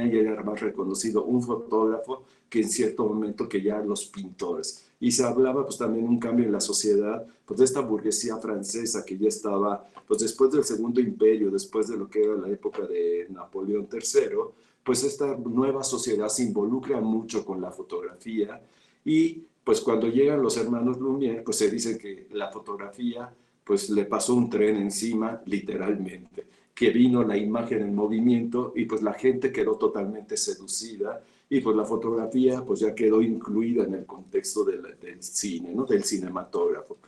y era más reconocido un fotógrafo que en cierto momento que ya los pintores. Y se hablaba pues también un cambio en la sociedad, pues de esta burguesía francesa que ya estaba, pues después del Segundo Imperio, después de lo que era la época de Napoleón III, pues esta nueva sociedad se involucra mucho con la fotografía y pues cuando llegan los hermanos Lumière, pues se dice que la fotografía pues le pasó un tren encima, literalmente, que vino la imagen en movimiento y pues la gente quedó totalmente seducida y pues la fotografía pues ya quedó incluida en el contexto del cine, ¿no? Del cinematógrafo.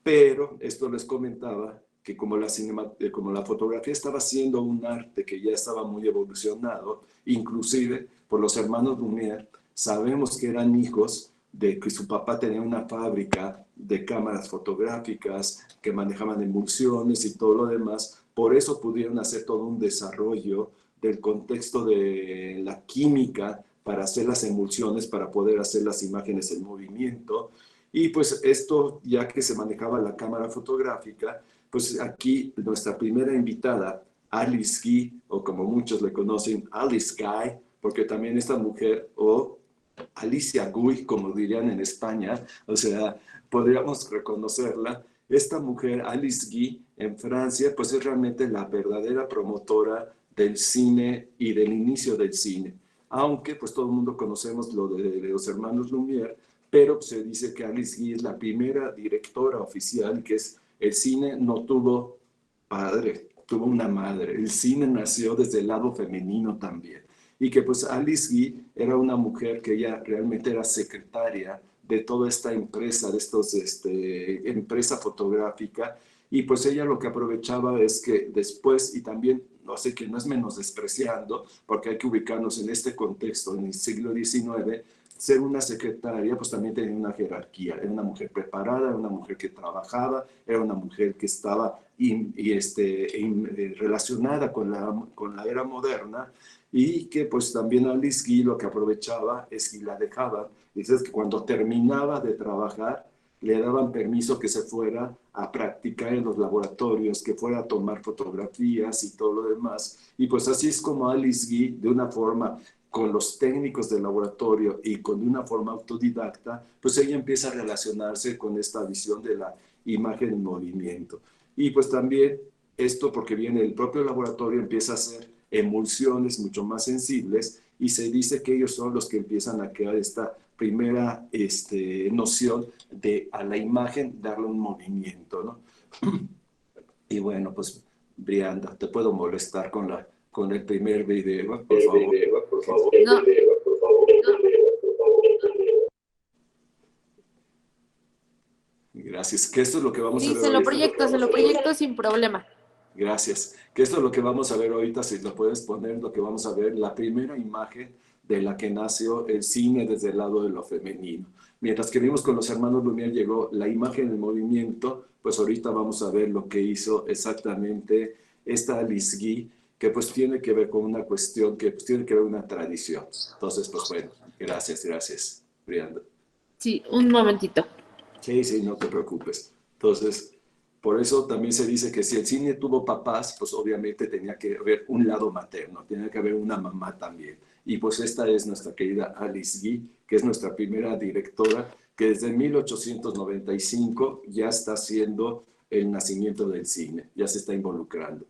Pero esto les comentaba que como la fotografía estaba siendo un arte que ya estaba muy evolucionado, inclusive por los hermanos Lumière, sabemos que eran hijos de que su papá tenía una fábrica de cámaras fotográficas que manejaban emulsiones y todo lo demás, por eso pudieron hacer todo un desarrollo del contexto de la química para hacer las emulsiones, para poder hacer las imágenes en movimiento. Y pues esto, ya que se manejaba la cámara fotográfica, pues aquí nuestra primera invitada, Alice Guy, o como muchos le conocen, Alice Guy, porque también esta mujer, o Alicia Guy, como dirían en España, o sea, podríamos reconocerla. Esta mujer, Alice Guy, en Francia, pues es realmente la verdadera promotora del cine y del inicio del cine. Aunque pues todo el mundo conocemos lo de los hermanos Lumière, pero se dice que Alice Guy es la primera directora oficial, que es el cine no tuvo padre, tuvo una madre. El cine nació desde el lado femenino también. Y que pues Alice Guy era una mujer que ella realmente era secretaria de toda esta empresa, de estos, empresa fotográfica, y pues ella lo que aprovechaba es que después, y también, no sé, que no es menos despreciando, porque hay que ubicarnos en este contexto, en el siglo XIX, ser una secretaria, pues también tenía una jerarquía. Era una mujer preparada, era una mujer que trabajaba, era una mujer que estaba relacionada con la era moderna y que pues también Alice Guy lo que aprovechaba es que la dejaban. Dices que cuando terminaba de trabajar, le daban permiso que se fuera a practicar en los laboratorios, que fuera a tomar fotografías y todo lo demás. Y pues así es como Alice Guy, de una forma con los técnicos del laboratorio y con una forma autodidacta, pues ella empieza a relacionarse con esta visión de la imagen en movimiento. Y pues también esto porque viene el propio laboratorio, empieza a hacer emulsiones mucho más sensibles y se dice que ellos son los que empiezan a crear esta primera noción de a la imagen darle un movimiento, ¿no? Y bueno, pues Brianda, te puedo molestar con el primer video, por favor. No, Gracias. Que esto es lo que vamos a sí, ver ahorita. se lo proyecto sin problema. Gracias. Que esto es lo que vamos a ver ahorita, si lo puedes poner, lo que vamos a ver, la primera imagen de la que nació el cine desde el lado de lo femenino. Mientras que vimos con los hermanos Lumière llegó la imagen en movimiento, pues ahorita vamos a ver lo que hizo exactamente esta Alice Guy, que pues tiene que ver con una cuestión, que pues tiene que ver con una tradición. Entonces, pues bueno, gracias, Brianda. Sí, un momentito. Sí, sí, no te preocupes. Entonces, por eso también se dice que si el cine tuvo papás, pues obviamente tenía que haber un lado materno, tenía que haber una mamá también. Y pues esta es nuestra querida Alice Guy, que es nuestra primera directora, que desde 1895 ya está haciendo el nacimiento del cine, ya se está involucrando.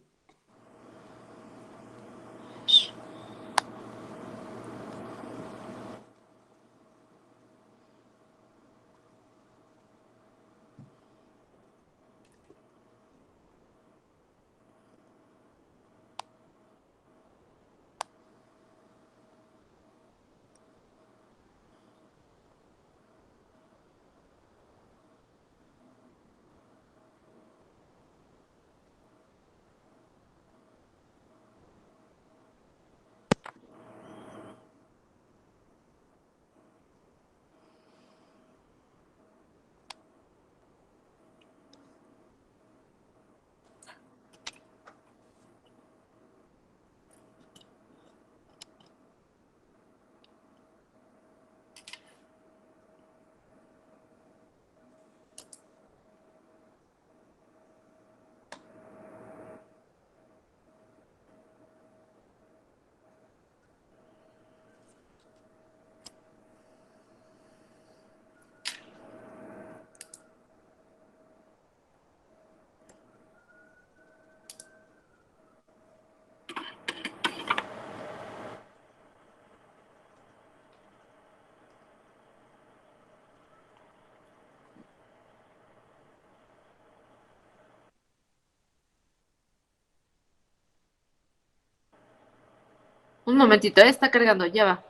Un momentito, está cargando, ya va.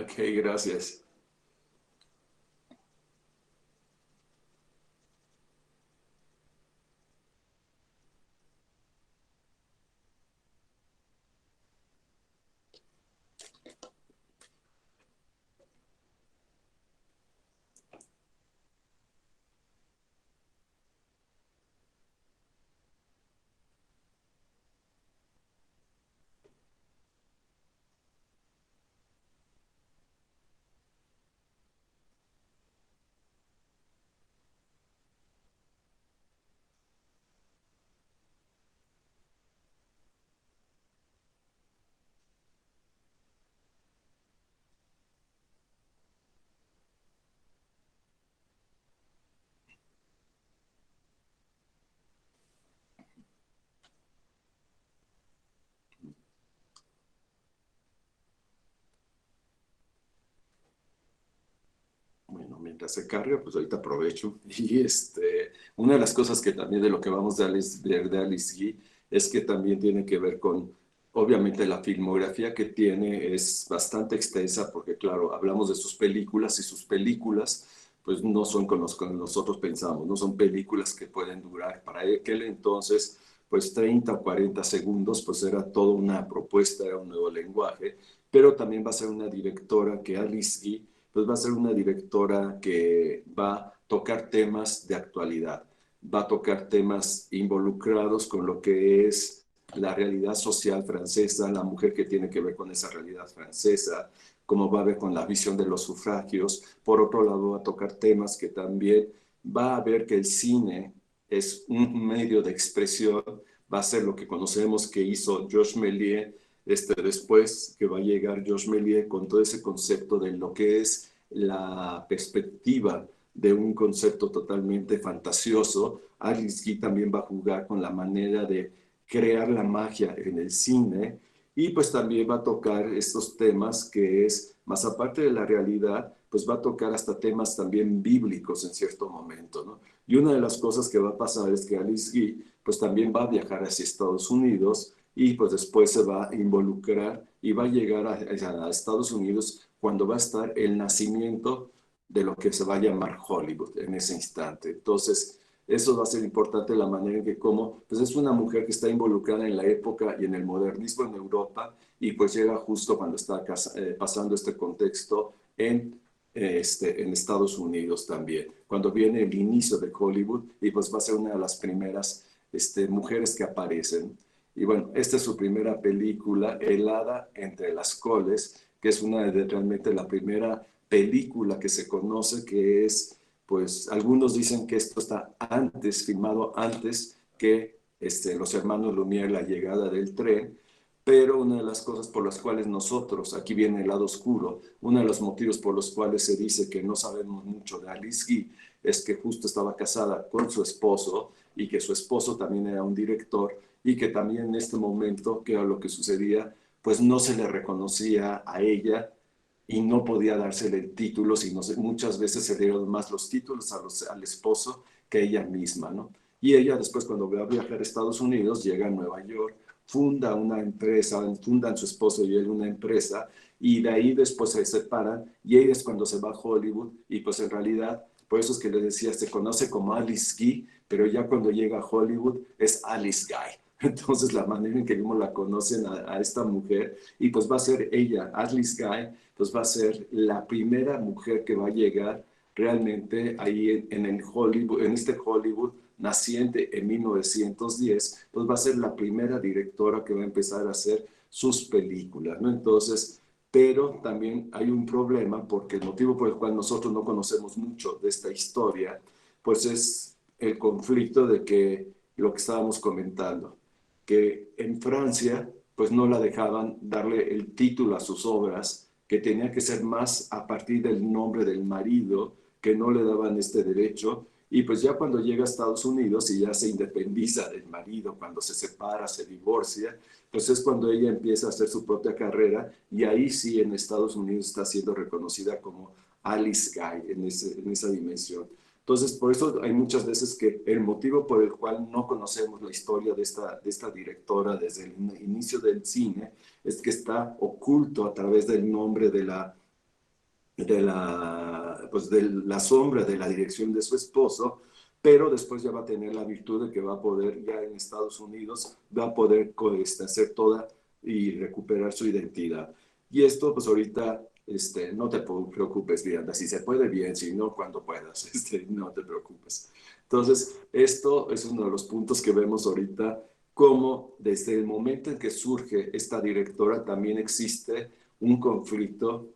Ok, gracias. Bueno, mientras se carga, pues ahorita aprovecho. Y una de las cosas que también de lo que vamos de Alice Guy es que también tiene que ver con, obviamente la filmografía que tiene es bastante extensa porque, claro, hablamos de sus películas y sus películas pues no son con los que nosotros pensamos, no son películas que pueden durar. Para aquel entonces, pues 30 o 40 segundos, pues era toda una propuesta, era un nuevo lenguaje, pero también va a ser una directora que Alice Guy pues va a ser una directora que va a tocar temas de actualidad, va a tocar temas involucrados con lo que es la realidad social francesa, la mujer que tiene que ver con esa realidad francesa, cómo va a ver con la visión de los sufragios. Por otro lado, va a tocar temas que también va a ver que el cine es un medio de expresión, va a ser lo que conocemos que hizo Georges Méliès después que va a llegar Georges Méliès con todo ese concepto de lo que es la perspectiva de un concepto totalmente fantasioso. Alice Guy también va a jugar con la manera de crear la magia en el cine y pues también va a tocar estos temas que es, más aparte de la realidad, pues va a tocar hasta temas también bíblicos en cierto momento, ¿no? Y una de las cosas que va a pasar es que Alice Guy pues también va a viajar hacia Estados Unidos y pues después se va a involucrar y va a llegar a Estados Unidos cuando va a estar el nacimiento de lo que se va a llamar Hollywood en ese instante. Entonces, eso va a ser importante la manera en que como, pues es una mujer que está involucrada en la época y en el modernismo en Europa y pues llega justo cuando está pasando este contexto en Estados Unidos también, cuando viene el inicio de Hollywood y pues va a ser una de las primeras mujeres que aparecen. Y bueno, esta es su primera película, Helada entre las coles, que es una de realmente la primera película que se conoce, que es, pues algunos dicen que esto está antes, filmado antes que Los Hermanos Lumière, La Llegada del Tren, pero una de las cosas por las cuales nosotros, aquí viene el lado oscuro, uno de los motivos por los cuales se dice que no sabemos mucho de Alice Guy es que justo estaba casada con su esposo y que su esposo también era un director y que también en este momento, que era lo que sucedía, pues no se le reconocía a ella y no podía dársele el título, sino muchas veces se dieron más los títulos al esposo que ella misma, ¿no? Y ella después cuando va a viajar a Estados Unidos, llega a Nueva York, funda una empresa, fundan su esposo y él una empresa, y de ahí después se separan, y ella es cuando se va a Hollywood, y pues en realidad, por eso es que le decía, se conoce como Alice Guy, pero ya cuando llega a Hollywood es Alice Guy. Entonces la manera en que mismo la conocen a esta mujer, y pues va a ser ella, Alice Guy, pues va a ser la primera mujer que va a llegar realmente ahí en el Hollywood, en este Hollywood naciente en 1910, pues va a ser la primera directora que va a empezar a hacer sus películas, ¿no? Entonces, pero también hay un problema porque el motivo por el cual nosotros no conocemos mucho de esta historia, pues es el conflicto de que lo que estábamos comentando, que en Francia, pues no la dejaban darle el título a sus obras, que tenía que ser más a partir del nombre del marido, que no le daban este derecho, y pues ya cuando llega a Estados Unidos y ya se independiza del marido, cuando se separa, se divorcia, pues es cuando ella empieza a hacer su propia carrera y ahí sí en Estados Unidos está siendo reconocida como Alice Guy en esa dimensión. Entonces, por eso hay muchas veces que el motivo por el cual no conocemos la historia de esta directora desde el inicio del cine es que está oculto a través del nombre pues de la sombra de la dirección de su esposo, pero después ya va a tener la virtud de que va a poder, ya en Estados Unidos, va a poder hacer toda y recuperar su identidad. Y esto, pues ahorita, no te preocupes, Miranda, si se puede bien, si no, cuando puedas, no te preocupes. Entonces, esto es uno de los puntos que vemos ahorita, como desde el momento en que surge esta directora también existe un conflicto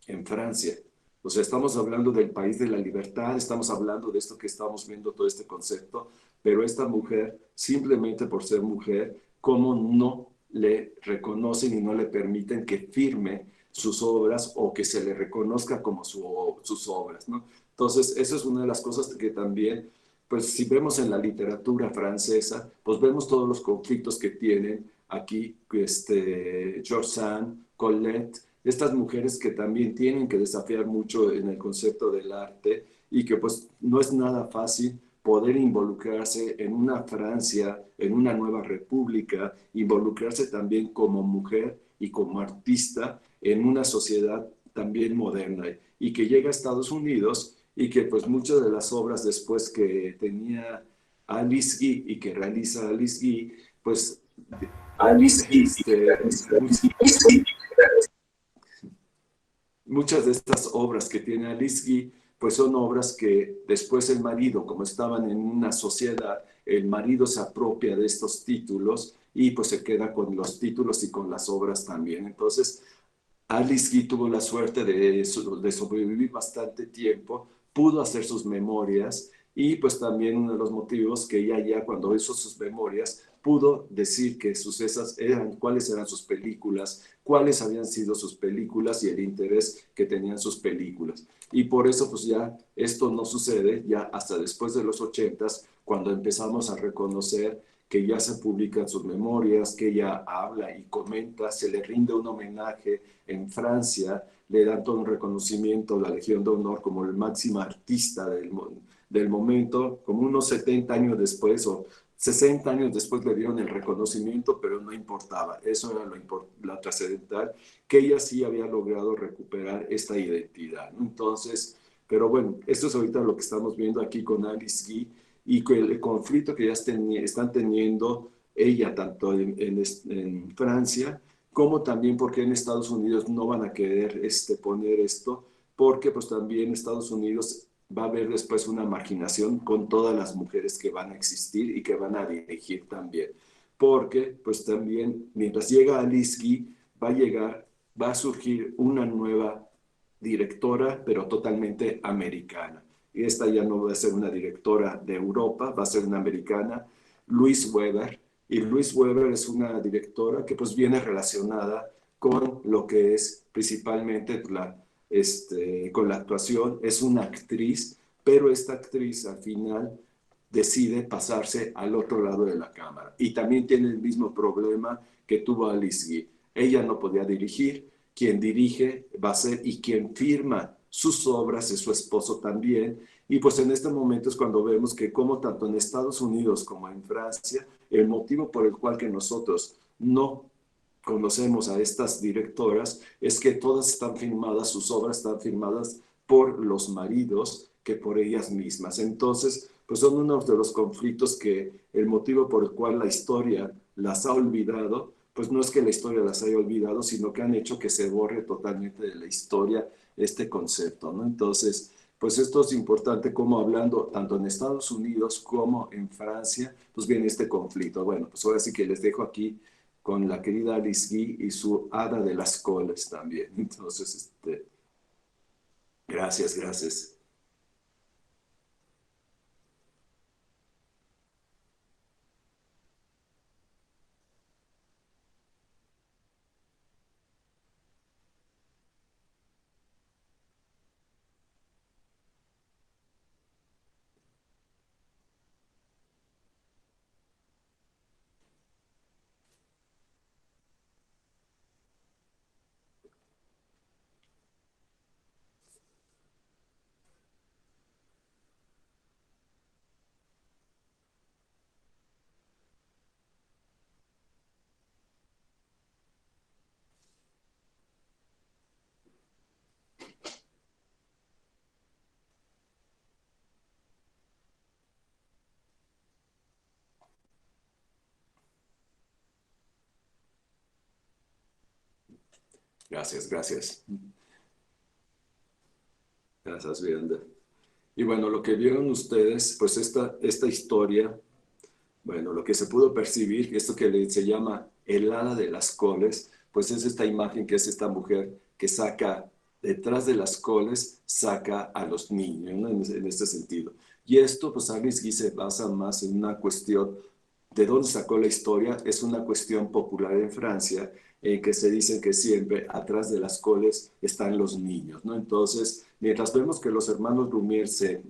en Francia. O sea, estamos hablando del país de la libertad, estamos hablando de esto que estamos viendo, todo este concepto, pero esta mujer, simplemente por ser mujer, ¿cómo no le reconocen y no le permiten que firme sus obras o que se le reconozca como sus obras, ¿no? Entonces, eso es una de las cosas que también, pues si vemos en la literatura francesa, pues vemos todos los conflictos que tienen aquí, George Sand, Colette, estas mujeres que también tienen que desafiar mucho en el concepto del arte y que pues no es nada fácil poder involucrarse en una Francia, en una nueva república, involucrarse también como mujer y como artista en una sociedad también moderna y que llega a Estados Unidos y que pues muchas de las obras después que tenía Alice Guy y que realiza Alice Guy, pues Alice este, muchas de estas obras que tiene Alice Guy, pues son obras que después el marido, como estaban en una sociedad, el marido se apropia de estos títulos y pues se queda con los títulos y con las obras también. Entonces, Alice Guy tuvo la suerte de sobrevivir bastante tiempo, pudo hacer sus memorias y pues también uno de los motivos que ella ya cuando hizo sus memorias pudo decir que esas eran, cuáles eran sus películas, cuáles habían sido sus películas y el interés que tenían sus películas. Y por eso pues ya esto no sucede ya hasta después de los ochentas, cuando empezamos a reconocer que ya se publican sus memorias, que ella habla y comenta, se le rinde un homenaje en Francia, le dan todo un reconocimiento, la Legión de Honor como el máximo artista del momento, como unos 70 años después o 60 años después le dieron el reconocimiento, pero no importaba, eso era lo trascendental, que ella sí había logrado recuperar esta identidad, ¿no? Entonces, pero bueno, esto es ahorita lo que estamos viendo aquí con Alice Guy y con el conflicto que ya están teniendo ella tanto en Francia como también porque en Estados Unidos no van a querer poner esto, porque pues también Estados Unidos va a haber después una marginación con todas las mujeres que van a existir y que van a dirigir también. Porque pues también mientras llega Alice Guy, va a surgir una nueva directora, pero totalmente americana. Y esta ya no va a ser una directora de Europa, va a ser una americana, Louise Weber, y Louise Weber es una directora que pues viene relacionada con lo que es principalmente con la actuación. Es una actriz, pero esta actriz al final decide pasarse al otro lado de la cámara. Y también tiene el mismo problema que tuvo Alice Guy. Ella no podía dirigir, quien dirige va a ser y quien firma sus obras es su esposo también. Y pues en este momento es cuando vemos que como tanto en Estados Unidos como en Francia, el motivo por el cual que nosotros no conocemos a estas directoras es que todas están firmadas, sus obras están firmadas por los maridos que por ellas mismas. Entonces, pues son uno de los conflictos que el motivo por el cual la historia las ha olvidado, pues no es que la historia las haya olvidado, sino que han hecho que se borre totalmente de la historia este concepto, ¿no? Entonces, pues esto es importante como hablando tanto en Estados Unidos como en Francia, pues viene este conflicto. Bueno, pues ahora sí que les dejo aquí con la querida Alice Guy y su Hada de las Coles también. Entonces, gracias, gracias. Gracias, gracias. Gracias, Miranda. Y bueno, lo que vieron ustedes, pues esta historia, bueno, lo que se pudo percibir, esto que se llama el hada de las coles, pues es esta imagen que es esta mujer que saca, detrás de las coles, saca a los niños, ¿no? En este sentido. Y esto, pues Alice Guy se basa más en una cuestión de dónde sacó la historia, es una cuestión popular en Francia, en que se dice que siempre atrás de las coles están los niños, ¿no? Entonces, mientras vemos que los hermanos Lumière se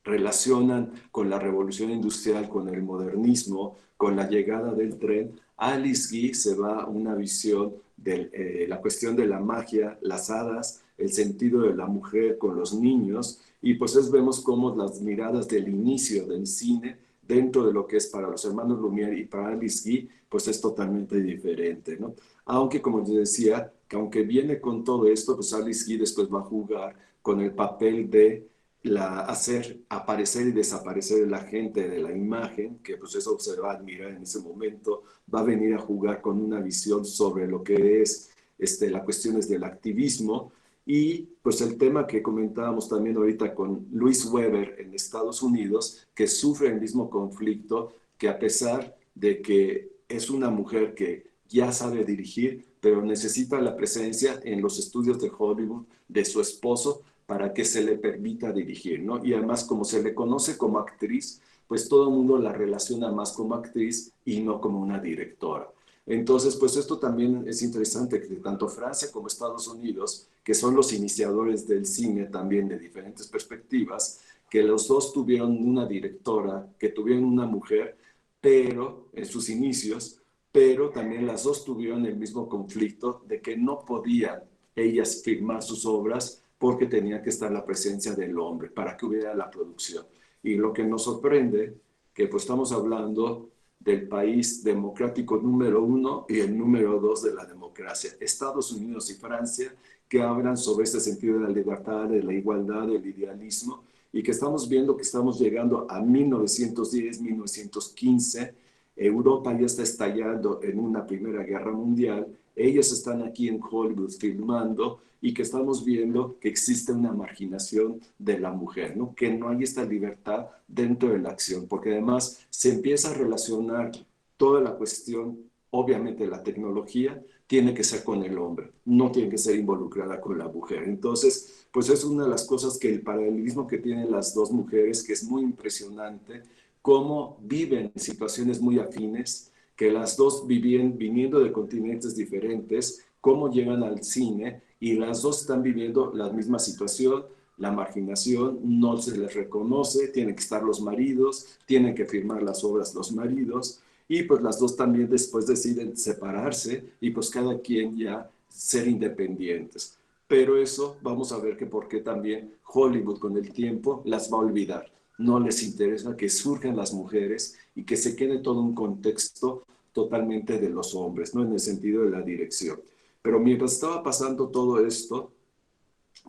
relacionan con la revolución industrial, con el modernismo, con la llegada del tren, Alice Guy se va a una visión de la cuestión de la magia, las hadas, el sentido de la mujer con los niños, y pues vemos cómo las miradas del inicio del cine dentro de lo que es para los hermanos Lumière y para Alice Guy, pues es totalmente diferente, ¿no? Aunque, como yo decía, que aunque viene con todo esto, pues Alice Guy después va a jugar con el papel de hacer aparecer y desaparecer la gente de la imagen, que pues eso se va a admirar en ese momento, va a venir a jugar con una visión sobre lo que es las cuestiones del activismo y pues el tema que comentábamos también ahorita con Luis Weber en Estados Unidos, que sufre el mismo conflicto, que a pesar de que es una mujer que ya sabe dirigir, pero necesita la presencia en los estudios de Hollywood de su esposo para que se le permita dirigir, ¿no? Y además, como se le conoce como actriz, pues todo el mundo la relaciona más como actriz y no como una directora. Entonces, pues esto también es interesante, que tanto Francia como Estados Unidos, que son los iniciadores del cine también de diferentes perspectivas, que los dos tuvieron una directora, que tuvieron una mujer, pero en sus inicios, pero también las dos tuvieron el mismo conflicto de que no podían ellas firmar sus obras porque tenía que estar la presencia del hombre para que hubiera la producción. Y lo que nos sorprende, que pues estamos hablando del país democrático número 1 y el número 2 de la democracia, Estados Unidos y Francia, que hablan sobre este sentido de la libertad, de la igualdad, del idealismo, y que estamos viendo que estamos llegando a 1910, 1915, Europa ya está estallando en una Primera Guerra Mundial, ellos están aquí en Hollywood filmando y que estamos viendo que existe una marginación de la mujer, ¿no? Que no hay esta libertad dentro de la acción, porque además se empieza a relacionar toda la cuestión, obviamente la tecnología, tiene que ser con el hombre, no tiene que ser involucrada con la mujer. Entonces, pues es una de las cosas que el paralelismo que tienen las dos mujeres, que es muy impresionante, cómo viven situaciones muy afines, que las dos vivían viniendo de continentes diferentes, cómo llegan al cine y las dos están viviendo la misma situación, la marginación, no se les reconoce, tienen que estar los maridos, tienen que firmar las obras los maridos y pues las dos también después deciden separarse y pues cada quien ya ser independientes. Pero eso vamos a ver que por qué también Hollywood con el tiempo las va a olvidar. No les interesa que surjan las mujeres y que se quede todo un contexto totalmente de los hombres, ¿no? En el sentido de la dirección. Pero mientras estaba pasando todo esto,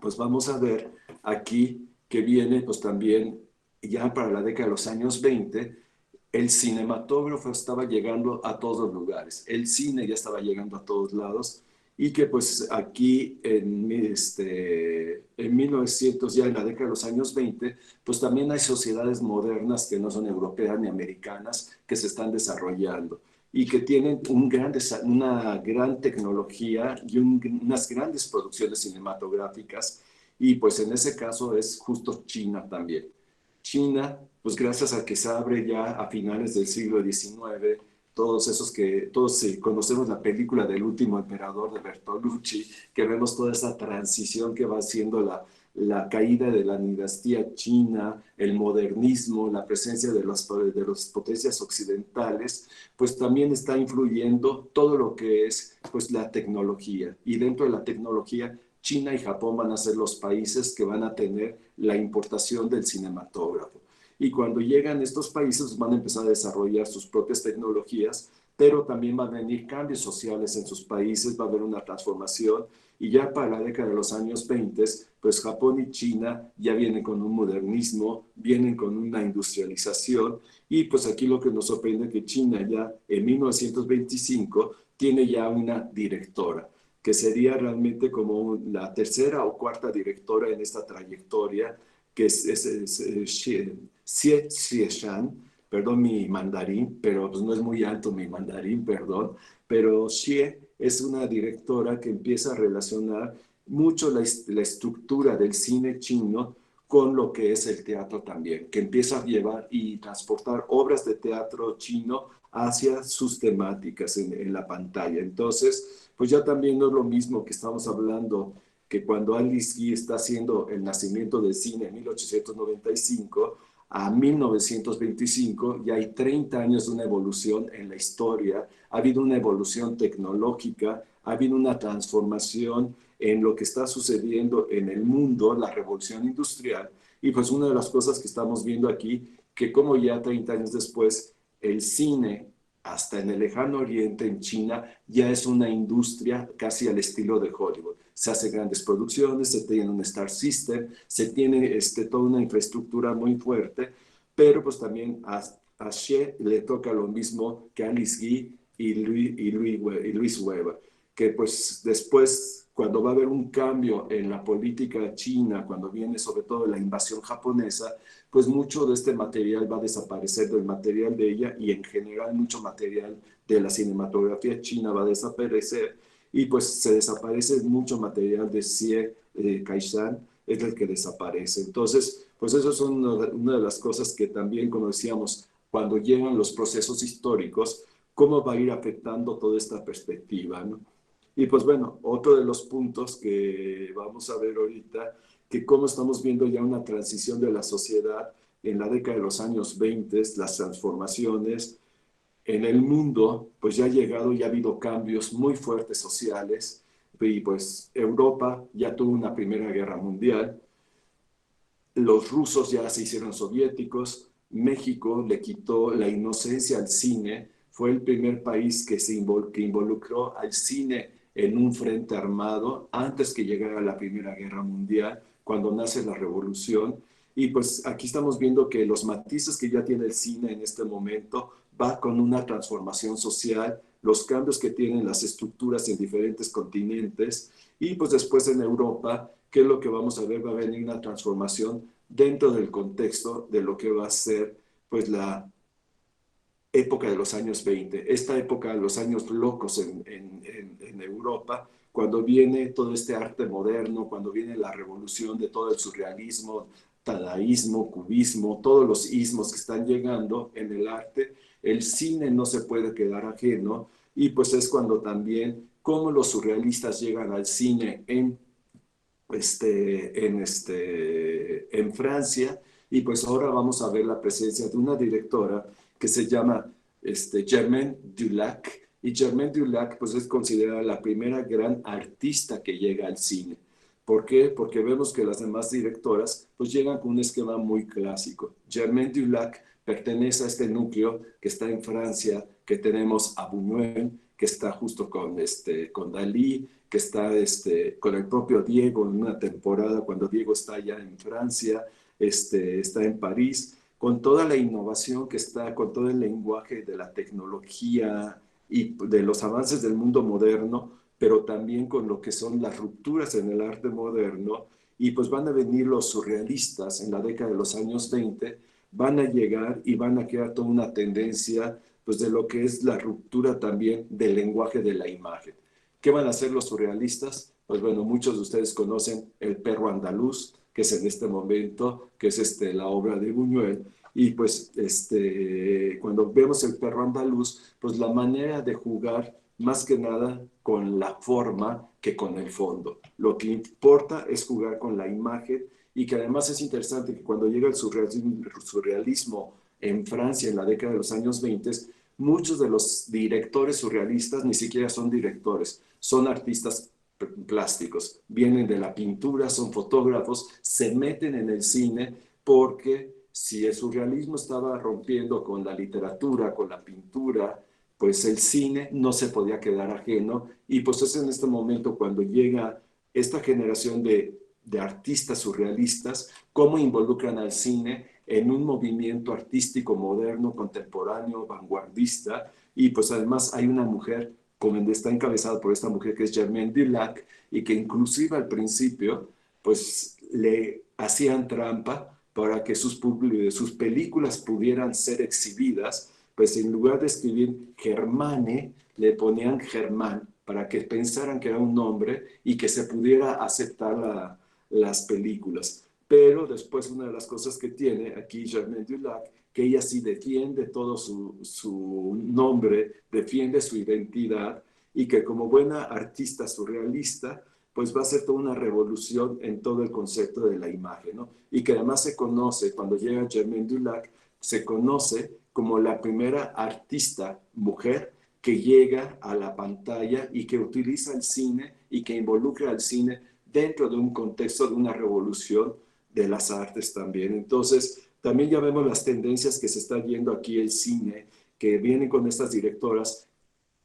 pues vamos a ver aquí que viene, pues también ya para la década de los años 20, el cinematógrafo estaba llegando a todos los lugares, el cine ya estaba llegando a todos lados y que pues aquí en 1900, ya en la década de los años 20, pues también hay sociedades modernas que no son europeas ni americanas que se están desarrollando y que tienen una gran tecnología y unas grandes producciones cinematográficas y pues en ese caso es justo China también. China, pues gracias a que se abre ya a finales del siglo XIX, todos esos que todos conocemos la película del último emperador de Bertolucci, que vemos toda esa transición que va haciendo la caída de la dinastía china, el modernismo, la presencia de las potencias occidentales, pues también está influyendo todo lo que es pues la tecnología. Y dentro de la tecnología, China y Japón van a ser los países que van a tener la importación del cinematógrafo. Y cuando llegan estos países van a empezar a desarrollar sus propias tecnologías, pero también van a venir cambios sociales en sus países, va a haber una transformación y ya para la década de los años 20, pues Japón y China ya vienen con un modernismo, vienen con una industrialización y pues aquí lo que nos sorprende es que China ya en 1925 tiene ya una directora que sería realmente como la tercera o cuarta directora en esta trayectoria, que es Xie Xieshan, perdón mi mandarín, pero pues no es muy alto mi mandarín, perdón, pero Xie es una directora que empieza a relacionar mucho la estructura del cine chino con lo que es el teatro también, que empieza a llevar y transportar obras de teatro chino hacia sus temáticas en la pantalla. Entonces, pues ya también no es lo mismo que estamos hablando que cuando Alice Guy está haciendo El nacimiento del cine en 1895 a 1925, ya hay 30 años de una evolución en la historia, ha habido una evolución tecnológica, ha habido una transformación en lo que está sucediendo en el mundo, la revolución industrial, y pues una de las cosas que estamos viendo aquí, que como ya 30 años después, el cine, hasta en el lejano oriente, en China, ya es una industria casi al estilo de Hollywood. Se hacen grandes producciones, se tiene un Star System, se tiene toda una infraestructura muy fuerte, pero pues también a Xie le toca lo mismo que a Alice Guy y Luis Weber, que pues después, cuando va a haber un cambio en la política china, cuando viene sobre todo la invasión japonesa, pues mucho de este material va a desaparecer del material de ella y en general mucho material de la cinematografía china va a desaparecer y pues se desaparece mucho material de Xie Caishan, es el que desaparece. Entonces, pues eso son una de las cosas que también, como decíamos, cuando llegan los procesos históricos, cómo va a ir afectando toda esta perspectiva, ¿no? Y pues bueno, otro de los puntos que vamos a ver ahorita, que cómo estamos viendo ya una transición de la sociedad en la década de los años 20, las transformaciones en el mundo, pues ya ha llegado y ha habido cambios muy fuertes sociales, y pues Europa ya tuvo una Primera Guerra Mundial, los rusos ya se hicieron soviéticos, México le quitó la inocencia al cine, fue el primer país que involucró al cine en un frente armado antes que llegara la Primera Guerra Mundial, cuando nace la revolución. Y pues aquí estamos viendo que los matices que ya tiene el cine en este momento va con una transformación social, los cambios que tienen las estructuras en diferentes continentes y pues después en Europa, ¿qué es lo que vamos a ver? Va a venir una transformación dentro del contexto de lo que va a ser pues la época de los años 20, esta época de los años locos en Europa, cuando viene todo este arte moderno, cuando viene la revolución de todo el surrealismo, dadaísmo, cubismo, todos los ismos que están llegando en el arte, el cine no se puede quedar ajeno y pues es cuando también cómo los surrealistas llegan al cine en Francia y pues ahora vamos a ver la presencia de una directora que se llama Germaine Dulac y Germaine Dulac pues es considerada la primera gran artista que llega al cine. ¿Por qué? Porque vemos que las demás directoras pues llegan con un esquema muy clásico. Germaine Dulac pertenece a este núcleo que está en Francia, que tenemos a Buñuel, que está justo con Dalí, que está con el propio Diego en una temporada, cuando Diego está allá en Francia, está en París, con toda la innovación que está, con todo el lenguaje de la tecnología y de los avances del mundo moderno, pero también con lo que son las rupturas en el arte moderno, y pues van a venir los surrealistas en la década de los años 20, van a llegar y van a crear toda una tendencia pues de lo que es la ruptura también del lenguaje de la imagen. ¿Qué van a hacer los surrealistas? Pues bueno, muchos de ustedes conocen El perro andaluz, que es en este momento, que es la obra de Buñuel, y pues cuando vemos El perro andaluz, pues la manera de jugar más que nada con la forma que con el fondo. Lo que importa es jugar con la imagen y que además es interesante que cuando llega el surrealismo en Francia en la década de los años 20, muchos de los directores surrealistas ni siquiera son directores, son artistas plásticos, vienen de la pintura, son fotógrafos, se meten en el cine porque si el surrealismo estaba rompiendo con la literatura, con la pintura, pues el cine no se podía quedar ajeno y pues es en este momento cuando llega esta generación de artistas surrealistas, cómo involucran al cine en un movimiento artístico moderno, contemporáneo, vanguardista, y pues además hay una mujer está encabezada por esta mujer que es Germaine Dulac, y que inclusive al principio, pues le hacían trampa para que sus películas pudieran ser exhibidas, pues en lugar de escribir Germane, le ponían Germán, para que pensaran que era un nombre y que se pudiera aceptar las películas. Pero después una de las cosas que tiene aquí Germaine Dulac, que ella sí defiende todo su nombre, defiende su identidad, y que como buena artista surrealista, pues va a ser toda una revolución en todo el concepto de la imagen, ¿no? Y que además se conoce, cuando llega Germaine Dulac, se conoce como la primera artista mujer que llega a la pantalla y que utiliza el cine y que involucra al cine dentro de un contexto de una revolución de las artes también. Entonces, también ya vemos las tendencias que se está viendo aquí el cine, que vienen con estas directoras,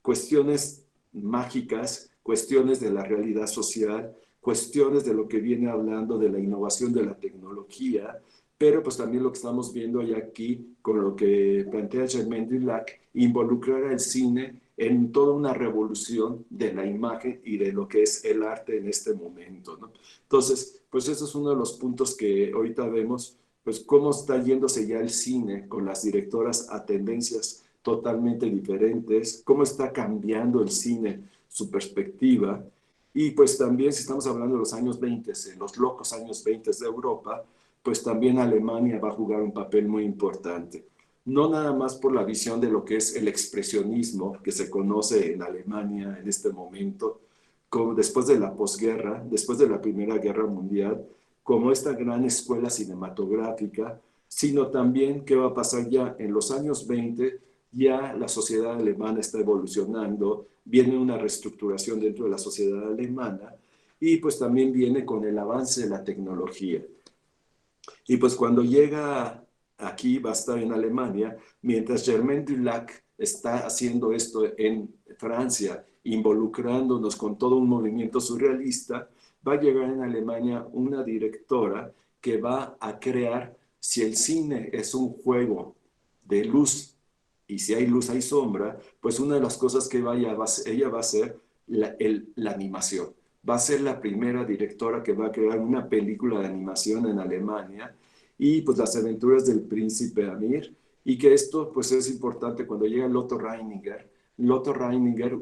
cuestiones mágicas, cuestiones de la realidad social, cuestiones de lo que viene hablando de la innovación de la tecnología, pero pues también lo que estamos viendo allá aquí con lo que plantea Germaine Dulac, involucrar al cine en toda una revolución de la imagen y de lo que es el arte en este momento, ¿no? Entonces, pues eso es uno de los puntos que ahorita vemos, pues cómo está yéndose ya el cine con las directoras a tendencias totalmente diferentes, cómo está cambiando el cine, su perspectiva. Y pues también, si estamos hablando de los años 20, los locos años 20 de Europa, pues también Alemania va a jugar un papel muy importante. No nada más por la visión de lo que es el expresionismo que se conoce en Alemania en este momento, como después de la posguerra, después de la Primera Guerra Mundial, como esta gran escuela cinematográfica, sino también qué va a pasar ya en los años 20. Ya la sociedad alemana está evolucionando, viene una reestructuración dentro de la sociedad alemana, y pues también viene con el avance de la tecnología. Y pues cuando llega aquí, va a estar en Alemania, mientras Germaine Dulac está haciendo esto en Francia, involucrándonos con todo un movimiento surrealista, va a llegar en Alemania una directora que va a crear, si el cine es un juego de luz y si hay luz hay sombra, pues una de las cosas que ella va a hacer la animación. Va a ser la primera directora que va a crear una película de animación en Alemania, y pues las aventuras del príncipe Amir, y que esto pues es importante cuando llega Lotto Reininger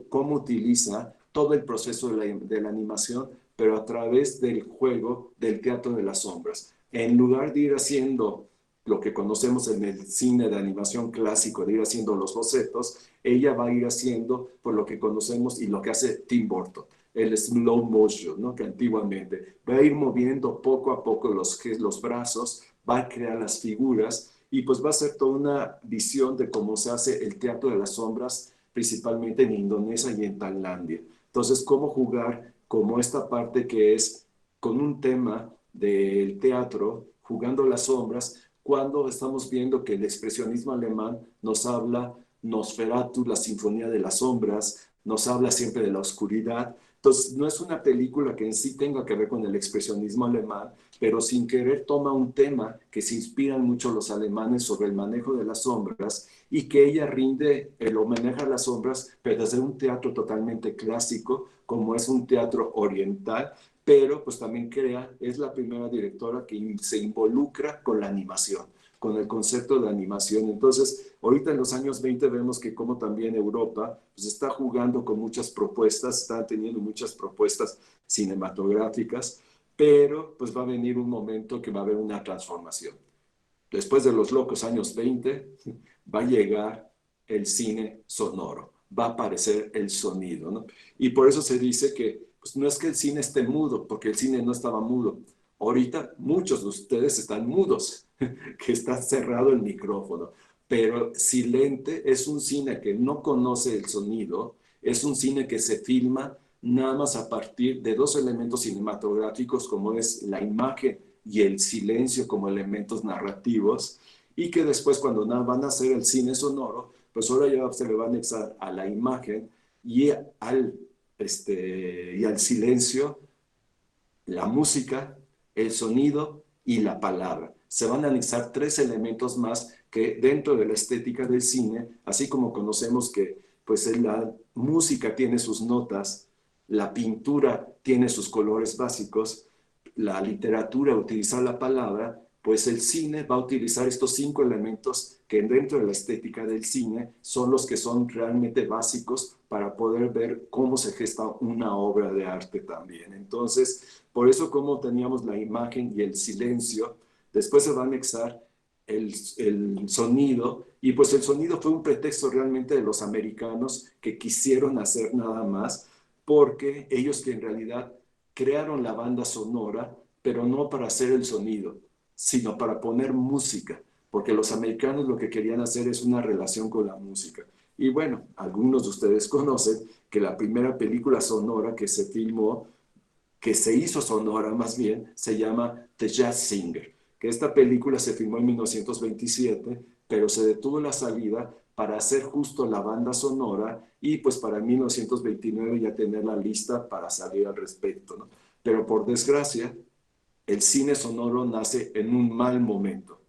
cómo utiliza todo el proceso de la animación, pero a través del juego del teatro de las sombras. En lugar de ir haciendo lo que conocemos en el cine de animación clásico, de ir haciendo los bocetos, ella va a ir haciendo por lo que conocemos y lo que hace Tim Burton, el slow motion, ¿no? Que antiguamente va a ir moviendo poco a poco los brazos, va a crear las figuras, y pues va a ser toda una visión de cómo se hace el teatro de las sombras, principalmente en Indonesia y en Tailandia. Entonces, cómo jugar como esta parte que es con un tema del teatro, jugando las sombras, cuando estamos viendo que el expresionismo alemán nos habla Nosferatu, la Sinfonía de las Sombras, nos habla siempre de la oscuridad. Entonces, no es una película que en sí tenga que ver con el expresionismo alemán, pero sin querer toma un tema que se inspiran mucho los alemanes sobre el manejo de las sombras, y que ella rinde el homenaje a las sombras, pero desde un teatro totalmente clásico, como es un teatro oriental, pero pues también es la primera directora que se involucra con la animación, con el concepto de animación. Entonces, ahorita en los años 20 vemos que como también Europa pues está jugando con muchas propuestas, está teniendo muchas propuestas cinematográficas, pero pues va a venir un momento que va a haber una transformación. Después de los locos años 20, va a llegar el cine sonoro, va a aparecer el sonido, ¿no? Y por eso se dice que pues, no es que el cine esté mudo, porque el cine no estaba mudo. Ahorita muchos de ustedes están mudos, que está cerrado el micrófono, pero Silente es un cine que no conoce el sonido, es un cine que se filma nada más a partir de dos elementos cinematográficos como es la imagen y el silencio como elementos narrativos, y que después cuando van a hacer el cine sonoro, pues ahora ya se le va a anexar a la imagen y al silencio la música, el sonido y la palabra. Se van a analizar tres elementos más que dentro de la estética del cine, así como conocemos que pues la música tiene sus notas, la pintura tiene sus colores básicos, la literatura utiliza la palabra, pues el cine va a utilizar estos 5 elementos que dentro de la estética del cine son los que son realmente básicos para poder ver cómo se gesta una obra de arte también. Entonces, por eso como teníamos la imagen y el silencio, después se va a anexar el sonido, y pues el sonido fue un pretexto realmente de los americanos que quisieron hacer nada más, porque ellos que en realidad crearon la banda sonora, pero no para hacer el sonido, sino para poner música, porque los americanos lo que querían hacer es una relación con la música. Y bueno, algunos de ustedes conocen que la primera película sonora que se filmó, que se hizo sonora más bien, se llama The Jazz Singer, que esta película se filmó en 1927, pero se detuvo la salida para hacer justo la banda sonora y pues para 1929 ya tener la lista para salir al respecto, ¿no? Pero por desgracia, el cine sonoro nace en un mal momento.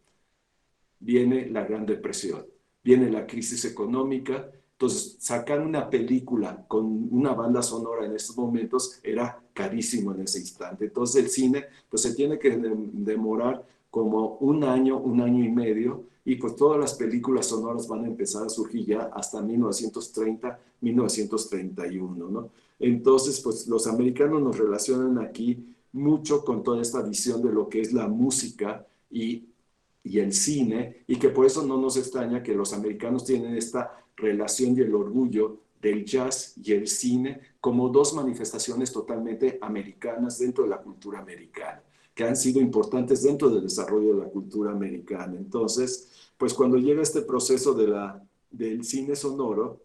Viene la Gran Depresión, viene la crisis económica, entonces sacar una película con una banda sonora en estos momentos era carísimo en ese instante. Entonces el cine pues se tiene que demorar como un año y medio, y pues todas las películas sonoras van a empezar a surgir ya hasta 1930, 1931, ¿no? Entonces pues los americanos nos relacionan aquí mucho con toda esta visión de lo que es la música y el cine, y que por eso no nos extraña que los americanos tienen esta relación y el orgullo del jazz y el cine como dos manifestaciones totalmente americanas dentro de la cultura americana, que han sido importantes dentro del desarrollo de la cultura americana. Entonces, pues cuando llega este proceso del cine sonoro,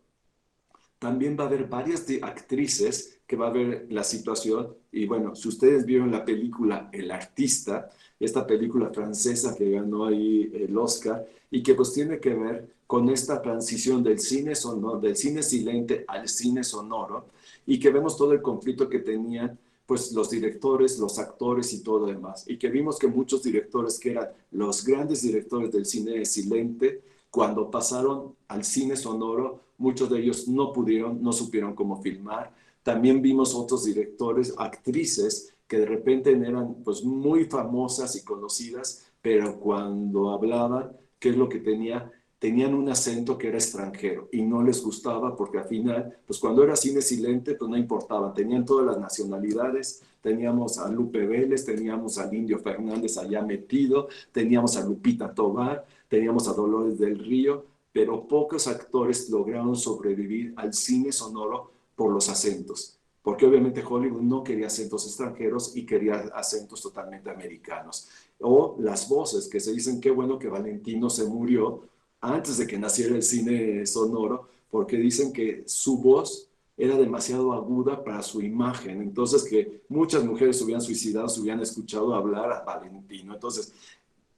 también va a haber varias actrices que va a ver la situación. Y bueno, si ustedes vieron la película El Artista, esta película francesa que ganó ahí el Oscar, y que pues tiene que ver con esta transición del cine sonoro, del cine silente al cine sonoro, y que vemos todo el conflicto que tenían pues los directores, los actores y todo lo demás, y que vimos que muchos directores que eran los grandes directores del cine silente, cuando pasaron al cine sonoro, muchos de ellos no pudieron, no supieron cómo filmar. También vimos otros directores, actrices, que de repente eran pues muy famosas y conocidas, pero cuando hablaban, ¿qué es lo que tenía? Tenían un acento que era extranjero y no les gustaba, porque al final, pues cuando era cine silente, pues no importaba, tenían todas las nacionalidades, teníamos a Lupe Vélez, teníamos al Indio Fernández allá metido, teníamos a Lupita Tovar, teníamos a Dolores del Río, pero pocos actores lograron sobrevivir al cine sonoro por los acentos, porque obviamente Hollywood no quería acentos extranjeros y quería acentos totalmente americanos. O las voces, que se dicen qué bueno que Valentino se murió antes de que naciera el cine sonoro, porque dicen que su voz era demasiado aguda para su imagen, entonces que muchas mujeres se hubieran suicidado, se hubieran escuchado hablar a Valentino. Entonces,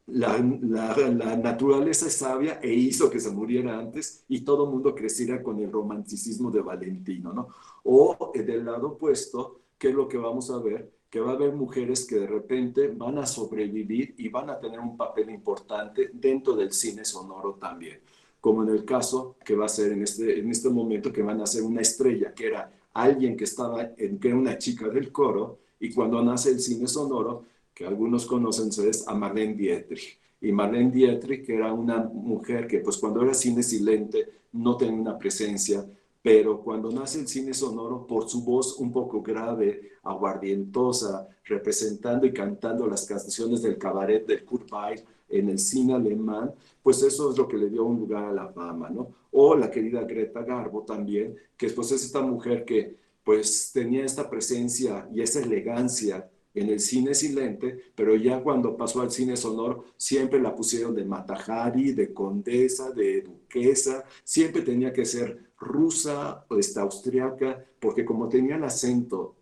la naturaleza es sabia e hizo que se muriera antes y todo el mundo creciera con el romanticismo de Valentino, ¿no? O del lado opuesto, ¿qué es lo que vamos a ver? Que va a haber mujeres que de repente van a sobrevivir y van a tener un papel importante dentro del cine sonoro también, como en el caso que va a ser en este momento, que van a ser una estrella, que era alguien que que era una chica del coro, y cuando nace el cine sonoro, que algunos conocen, es a Marlene Dietrich. Y Marlene Dietrich era una mujer que pues cuando era cine silente no tenía una presencia, pero cuando nace el cine sonoro, por su voz un poco grave, aguardientosa, representando y cantando las canciones del cabaret del Kurt Weill en el cine alemán, pues eso es lo que le dio un lugar a la fama, ¿no? O la querida Greta Garbo también, que pues es esta mujer que pues tenía esta presencia y esa elegancia en el cine silente, pero ya cuando pasó al cine sonoro, siempre la pusieron de Matajari, de condesa, de duquesa, siempre tenía que ser rusa o austriaca, porque como tenía el acento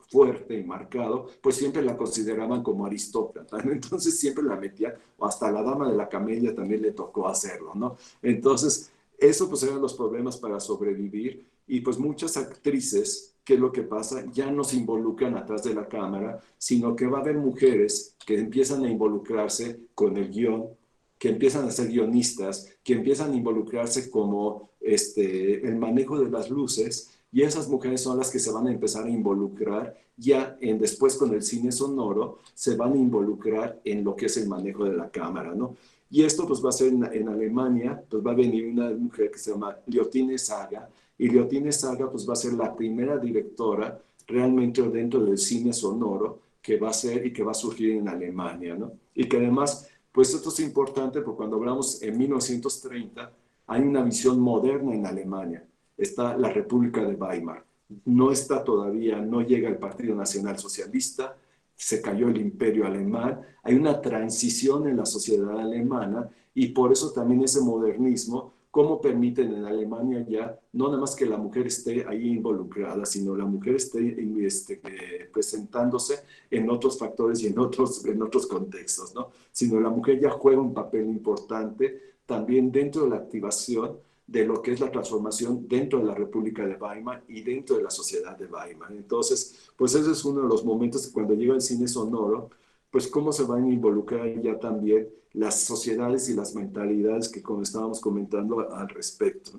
fuerte y marcado, pues siempre la consideraban como aristócrata, ¿no? Entonces siempre la metían, o hasta la dama de la camelia también le tocó hacerlo, ¿no? Entonces, eso pues eran los problemas para sobrevivir, y pues muchas actrices, ¿qué es lo que pasa? Ya no se involucran atrás de la cámara, sino que va a haber mujeres que empiezan a involucrarse con el guión, que empiezan a ser guionistas, que empiezan a involucrarse como el manejo de las luces, y esas mujeres son las que se van a empezar a involucrar ya después con el cine sonoro, se van a involucrar en lo que es el manejo de la cámara, ¿no? Y esto pues va a ser en Alemania, pues va a venir una mujer que se llama Liotine Saga, y Liotine Saga pues va a ser la primera directora realmente dentro del cine sonoro que va a ser y que va a surgir en Alemania, ¿no? Y que además, pues esto es importante porque cuando hablamos en 1930, hay una visión moderna en Alemania. Está la República de Weimar. No está todavía, no llega el Partido Nacional Socialista, se cayó el imperio alemán, hay una transición en la sociedad alemana y por eso también ese modernismo, cómo permiten en Alemania ya, no nada más que la mujer esté ahí involucrada, sino la mujer esté presentándose en otros factores y en otros contextos, ¿no? Sino la mujer ya juega un papel importante también dentro de la activación de lo que es la transformación dentro de la República de Weimar y dentro de la sociedad de Weimar. Entonces, pues ese es uno de los momentos que cuando llega el cine sonoro, pues cómo se van a involucrar ya también las sociedades y las mentalidades que como estábamos comentando al respecto.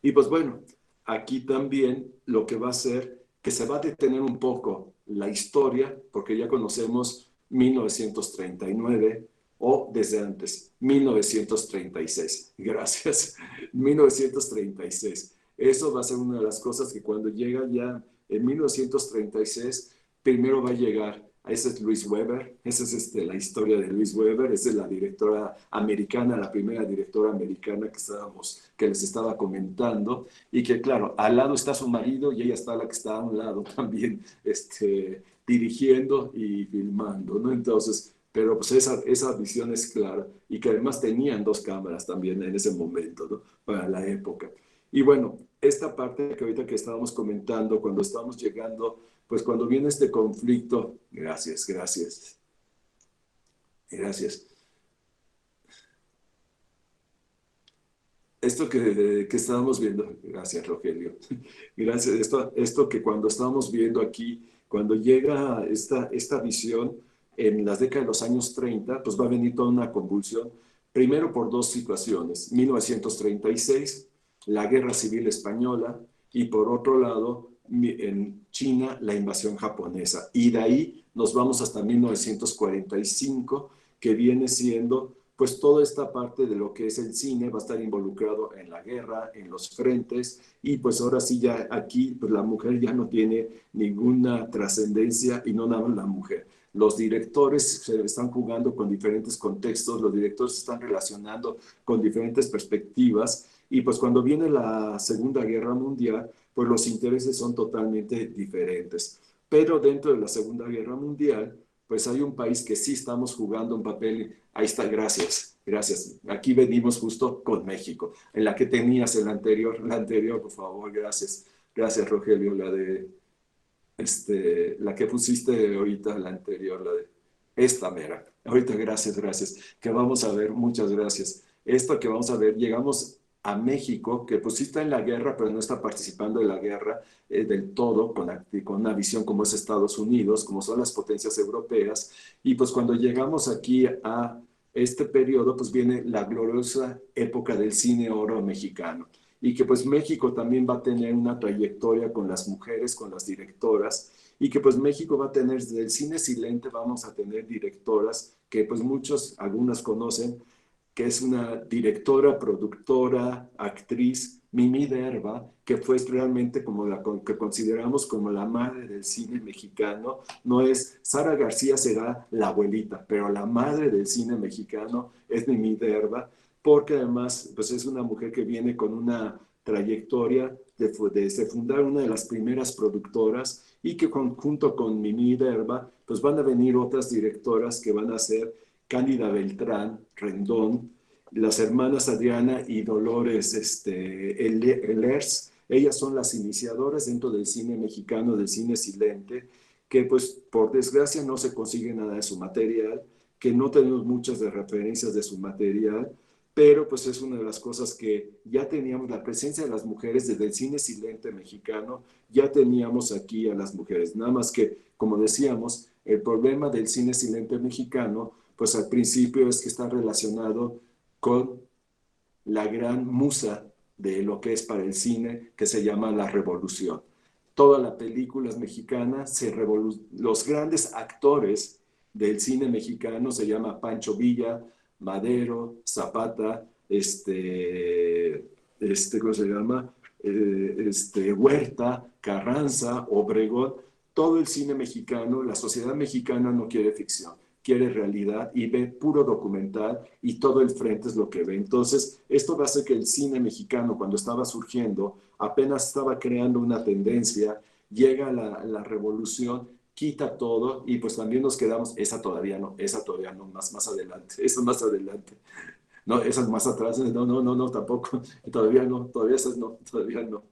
Y pues bueno, aquí también lo que va a ser que se va a detener un poco la historia, porque ya conocemos 1939 o desde antes, 1936. Gracias, 1936. Eso va a ser una de las cosas que cuando llega ya en 1936, primero va a llegar. Ese es Louise Weber, esa es la historia de Louise Weber, esa es la directora americana, la primera directora americana que les estaba comentando, y que claro, al lado está su marido y ella está la que está a un lado también, dirigiendo y filmando, ¿no? Entonces, pero pues esa visión es clara, y que además tenían dos cámaras también en ese momento, ¿no? Para la época. Y bueno, esta parte que ahorita que estábamos comentando, cuando estábamos llegando, pues cuando viene este conflicto, gracias. Esto que estábamos viendo, gracias Rogelio, gracias, esto que cuando estábamos viendo aquí, cuando llega esta visión en las décadas de los años 30, pues va a venir toda una convulsión, primero por dos situaciones, 1936, la Guerra Civil Española, y por otro lado, en China, la invasión japonesa. Y de ahí nos vamos hasta 1945, que viene siendo pues toda esta parte de lo que es el cine va a estar involucrado en la guerra, en los frentes, y pues ahora sí ya aquí pues la mujer ya no tiene ninguna trascendencia, y no nada más la mujer. Los directores se están jugando con diferentes contextos, los directores se están relacionando con diferentes perspectivas, y pues cuando viene la Segunda Guerra Mundial, pues los intereses son totalmente diferentes. Pero dentro de la Segunda Guerra Mundial, pues hay un país que sí estamos jugando un papel. Ahí está, gracias. Aquí venimos justo con México, en la que tenías la anterior, por favor, gracias. Gracias, Rogelio, la que pusiste ahorita, la anterior, la de esta mera. Ahorita, gracias. Que vamos a ver, muchas gracias. Esto que vamos a ver, llegamos a México, que pues sí está en la guerra, pero no está participando en la guerra del todo, con una visión como es Estados Unidos, como son las potencias europeas. Y pues cuando llegamos aquí a este periodo, pues viene la gloriosa época del cine oro mexicano, y que pues México también va a tener una trayectoria con las mujeres, con las directoras, y que pues México va a tener, desde el cine silente vamos a tener directoras que pues algunas conocen, que es una directora, productora, actriz, Mimi Derba, que fue realmente como que consideramos como la madre del cine mexicano. No es, Sara García será la abuelita, pero la madre del cine mexicano es Mimi Derba, porque además pues es una mujer que viene con una trayectoria de fundar una de las primeras productoras, y que junto con Mimi Derba pues van a venir otras directoras que van a ser Cándida Beltrán, Rendón, las hermanas Adriana y Dolores Elers. Ellas son las iniciadoras dentro del cine mexicano, del cine silente, que pues por desgracia no se consigue nada de su material, que no tenemos muchas de referencias de su material, pero pues es una de las cosas que ya teníamos, la presencia de las mujeres desde el cine silente mexicano, ya teníamos aquí a las mujeres, nada más que, como decíamos, el problema del cine silente mexicano Pues al principio es que está relacionado con la gran musa de lo que es para el cine, que se llama La Revolución. Toda la película es mexicana, los grandes actores del cine mexicano se llama Pancho Villa, Madero, Zapata, ¿cómo se llama? Huerta, Carranza, Obregón. Todo el cine mexicano, la sociedad mexicana no quiere ficción, quiere realidad y ve puro documental y todo el frente es lo que ve. Entonces, esto va a hacer que el cine mexicano, cuando estaba surgiendo, apenas estaba creando una tendencia, llega la revolución, quita todo y pues también nos quedamos, esa todavía no, más adelante, esa más adelante. No, esas más atrás, no, tampoco, todavía no, todavía esas no, todavía no.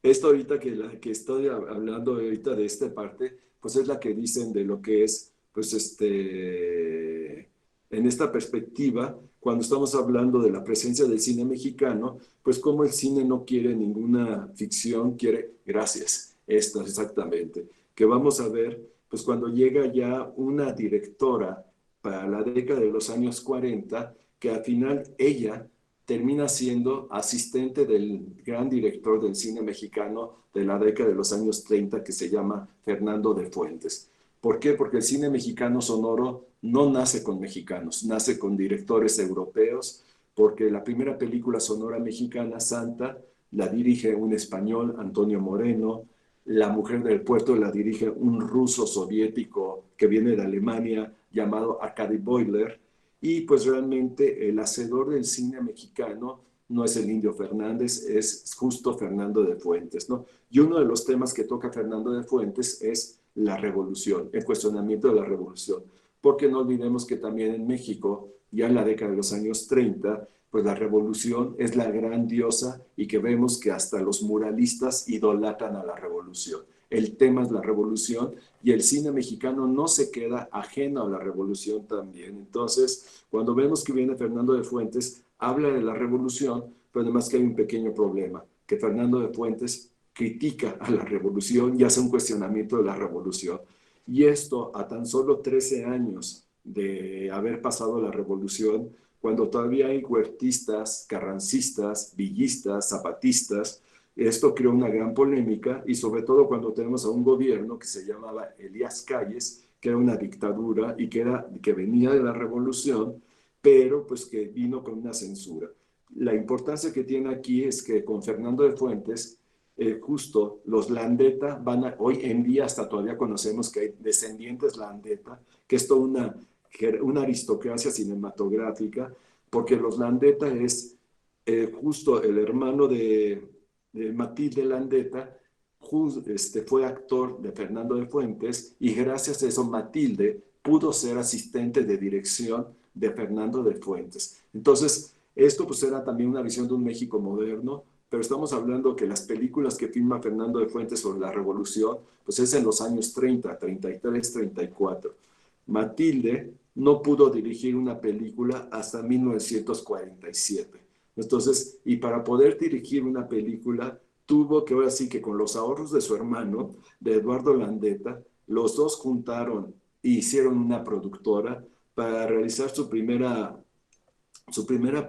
Esto ahorita que estoy hablando ahorita de esta parte, pues es la que dicen de lo que es, pues en esta perspectiva, cuando estamos hablando de la presencia del cine mexicano, pues como el cine no quiere ninguna ficción, quiere, gracias, esto exactamente, que vamos a ver, pues cuando llega ya una directora para la década de los años 40, que al final ella termina siendo asistente del gran director del cine mexicano de la década de los años 30 que se llama Fernando de Fuentes. ¿Por qué? Porque el cine mexicano sonoro no nace con mexicanos, nace con directores europeos, porque la primera película sonora mexicana, Santa, la dirige un español, Antonio Moreno. La Mujer del Puerto la dirige un ruso soviético que viene de Alemania llamado Arkady Boiler. Y pues realmente el hacedor del cine mexicano no es el Indio Fernández, es justo Fernando de Fuentes, ¿no? Y uno de los temas que toca Fernando de Fuentes es la revolución, el cuestionamiento de la revolución. Porque no olvidemos que también en México, ya en la década de los años 30, pues la revolución es la gran diosa y que vemos que hasta los muralistas idolatran a la revolución. El tema es la revolución y el cine mexicano no se queda ajeno a la revolución también. Entonces, cuando vemos que viene Fernando de Fuentes, habla de la revolución, pero además que hay un pequeño problema, que Fernando de Fuentes critica a la revolución y hace un cuestionamiento de la revolución. Y esto a tan solo 13 años de haber pasado la revolución, cuando todavía hay huertistas, carrancistas, villistas, zapatistas. Esto creó una gran polémica y sobre todo cuando tenemos a un gobierno que se llamaba Elías Calles, que era una dictadura y que venía de la revolución, pero pues que vino con una censura. La importancia que tiene aquí es que con Fernando de Fuentes, justo los Landeta hoy en día hasta todavía conocemos que hay descendientes Landeta, que es toda una aristocracia cinematográfica, porque los Landeta es justo el hermano de Matilde Landeta, fue actor de Fernando de Fuentes y gracias a eso Matilde pudo ser asistente de dirección de Fernando de Fuentes. Entonces, esto pues era también una visión de un México moderno, pero estamos hablando que las películas que filma Fernando de Fuentes sobre la revolución, pues es en los años 30, 33, 34. Matilde no pudo dirigir una película hasta 1947. Entonces, y para poder dirigir una película, tuvo que, ahora sí que con los ahorros de su hermano, de Eduardo Landeta, los dos juntaron e hicieron una productora para realizar su primera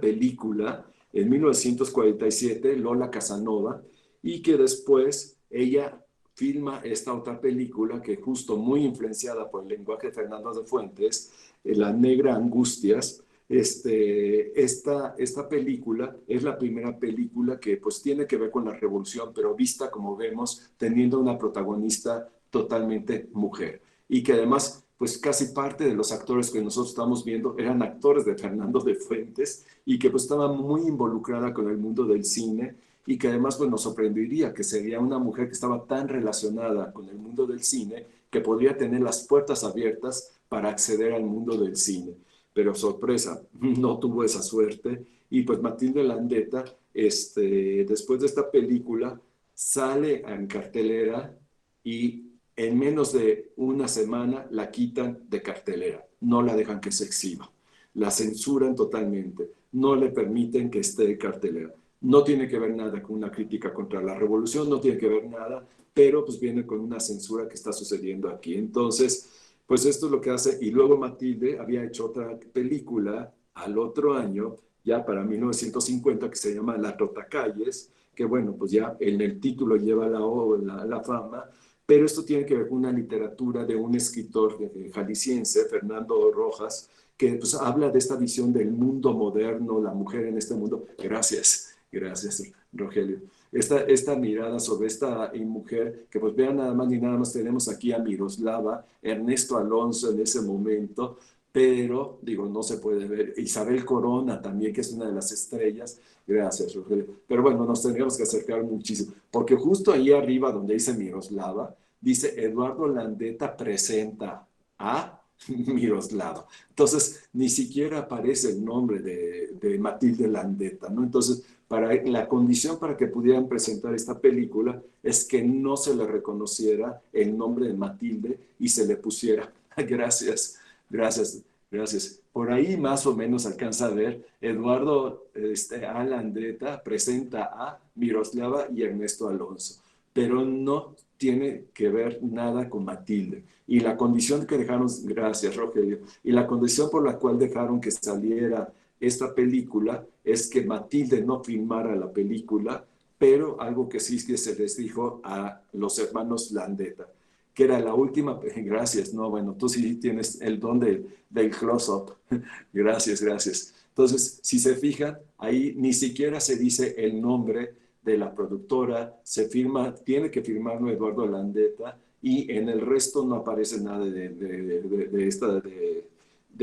película en 1947, Lola Casanova, y que después ella filma esta otra película que justo muy influenciada por el lenguaje de Fernando de Fuentes, La Negra Angustias. Esta película es la primera película que pues tiene que ver con la revolución, pero vista como vemos, teniendo una protagonista totalmente mujer. Y que además pues casi parte de los actores que nosotros estamos viendo eran actores de Fernando de Fuentes y que pues estaba muy involucrada con el mundo del cine y que además pues nos sorprendería que sería una mujer que estaba tan relacionada con el mundo del cine que podría tener las puertas abiertas para acceder al mundo del cine. Pero sorpresa, no tuvo esa suerte y pues Matilde Landeta, después de esta película, sale en cartelera y en menos de una semana la quitan de cartelera, no la dejan que se exhiba, la censuran totalmente, no le permiten que esté de cartelera. No tiene que ver nada con una crítica contra la revolución, no tiene que ver nada, pero pues viene con una censura que está sucediendo aquí. Entonces, Pues esto es lo que hace, y luego Matilde había hecho otra película al otro año, ya para 1950, que se llama La Trotacalles, que bueno, pues ya en el título lleva la fama, pero esto tiene que ver con una literatura de un escritor jalisciense, Fernando Rojas, que pues habla de esta visión del mundo moderno, la mujer en este mundo. Gracias, gracias, Rogelio. Esta mirada sobre esta mujer, que pues vean nada más ni nada más tenemos aquí a Miroslava, Ernesto Alonso en ese momento, pero digo, no se puede ver. Isabel Corona también, que es una de las estrellas. Gracias, Rogelio. Pero bueno, nos tendríamos que acercar muchísimo, porque justo ahí arriba donde dice Miroslava, dice Eduardo Landeta presenta a Miroslava. Entonces, ni siquiera aparece el nombre de Matilde Landeta, ¿no? Entonces, la condición para que pudieran presentar esta película es que no se le reconociera el nombre de Matilde y se le pusiera, gracias, gracias, gracias. Por ahí más o menos alcanza a ver, Eduardo A. Landeta presenta a Miroslava y Ernesto Alonso, pero no tiene que ver nada con Matilde. Y la condición que dejaron, gracias Rogelio, y la condición por la cual dejaron que saliera esta película es que Matilde no filmara la película, pero algo que sí que se les dijo a los hermanos Landeta, que era la última, gracias, no, bueno, tú sí tienes el don del close-up, gracias, gracias. Entonces, si se fijan, ahí ni siquiera se dice el nombre de la productora, se firma, tiene que firmarlo Eduardo Landeta, y en el resto no aparece nada de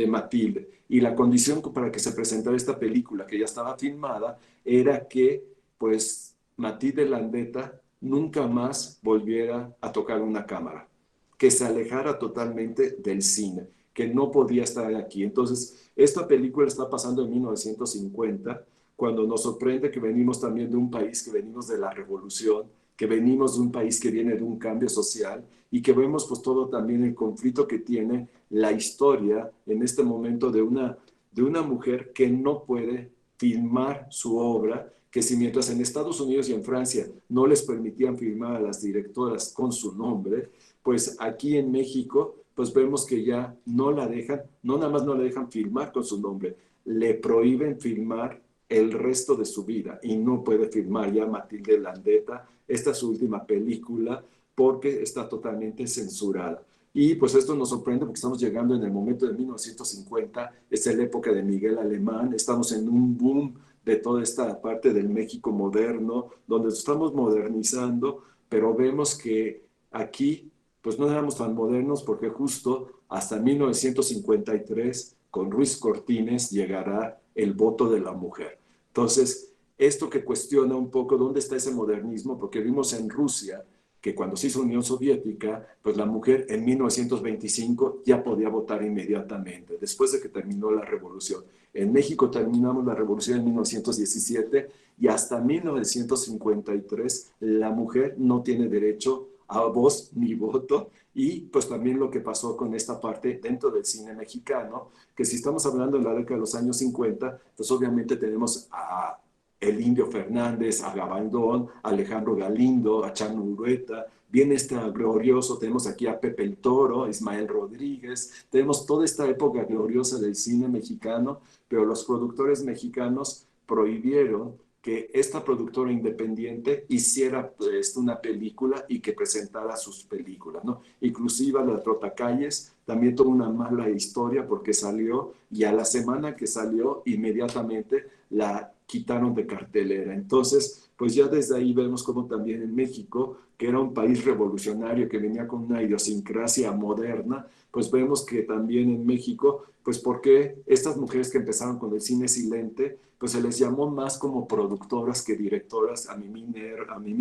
Matilde. Y la condición para que se presentara esta película, que ya estaba filmada, era que pues Matilde Landeta nunca más volviera a tocar una cámara, que se alejara totalmente del cine, que no podía estar aquí. Entonces, esta película está pasando en 1950, cuando nos sorprende que venimos también de un país, que venimos de la revolución, que venimos de un país que viene de un cambio social y que vemos pues todo también el conflicto que tiene la historia en este momento de una mujer que no puede filmar su obra, que si mientras en Estados Unidos y en Francia no les permitían filmar a las directoras con su nombre, pues aquí en México pues vemos que ya no la dejan, no nada más no la dejan filmar con su nombre, le prohíben filmar el resto de su vida y no puede filmar ya Matilde Landeta. Esta es su última película porque está totalmente censurada. Y pues esto nos sorprende porque estamos llegando en el momento de 1950, es la época de Miguel Alemán, estamos en un boom de toda esta parte del México moderno, donde estamos modernizando, pero vemos que aquí pues no éramos tan modernos porque justo hasta 1953 con Ruiz Cortines llegará el voto de la mujer. Entonces, esto que cuestiona un poco dónde está ese modernismo, porque vimos en Rusia que cuando se hizo Unión Soviética, pues la mujer en 1925 ya podía votar inmediatamente, después de que terminó la revolución. En México terminamos la revolución en 1917 y hasta 1953 la mujer no tiene derecho a voz ni voto. Y pues también lo que pasó con esta parte dentro del cine mexicano, que si estamos hablando de la década de los años 50, pues obviamente tenemos a el Indio Fernández, a Gabaldón, a Alejandro Galindo, a Chano Urueta, viene este glorioso, tenemos aquí a Pepe el Toro, a Ismael Rodríguez, tenemos toda esta época gloriosa del cine mexicano, pero los productores mexicanos prohibieron que esta productora independiente hiciera pues, una película y que presentara sus películas, ¿no? Inclusive la Trotacalles también tuvo una mala historia porque salió y a la semana que salió inmediatamente la quitaron de cartelera. Entonces, pues ya desde ahí vemos como también en México, que era un país revolucionario que venía con una idiosincrasia moderna, pues vemos que también en México, pues porque estas mujeres que empezaron con el cine silente, pues se les llamó más como productoras que directoras, a Mimi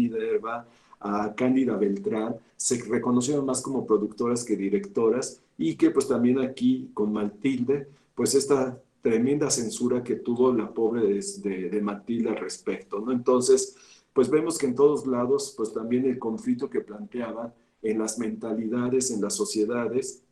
Nerva, a Cándida Beltrán, se reconocieron más como productoras que directoras y que pues también aquí con Matilde, pues esta tremenda censura que tuvo la pobre de Matilde al respecto, ¿no? Entonces, pues vemos que en todos lados, pues también el conflicto que planteaban en las mentalidades, en las sociedades,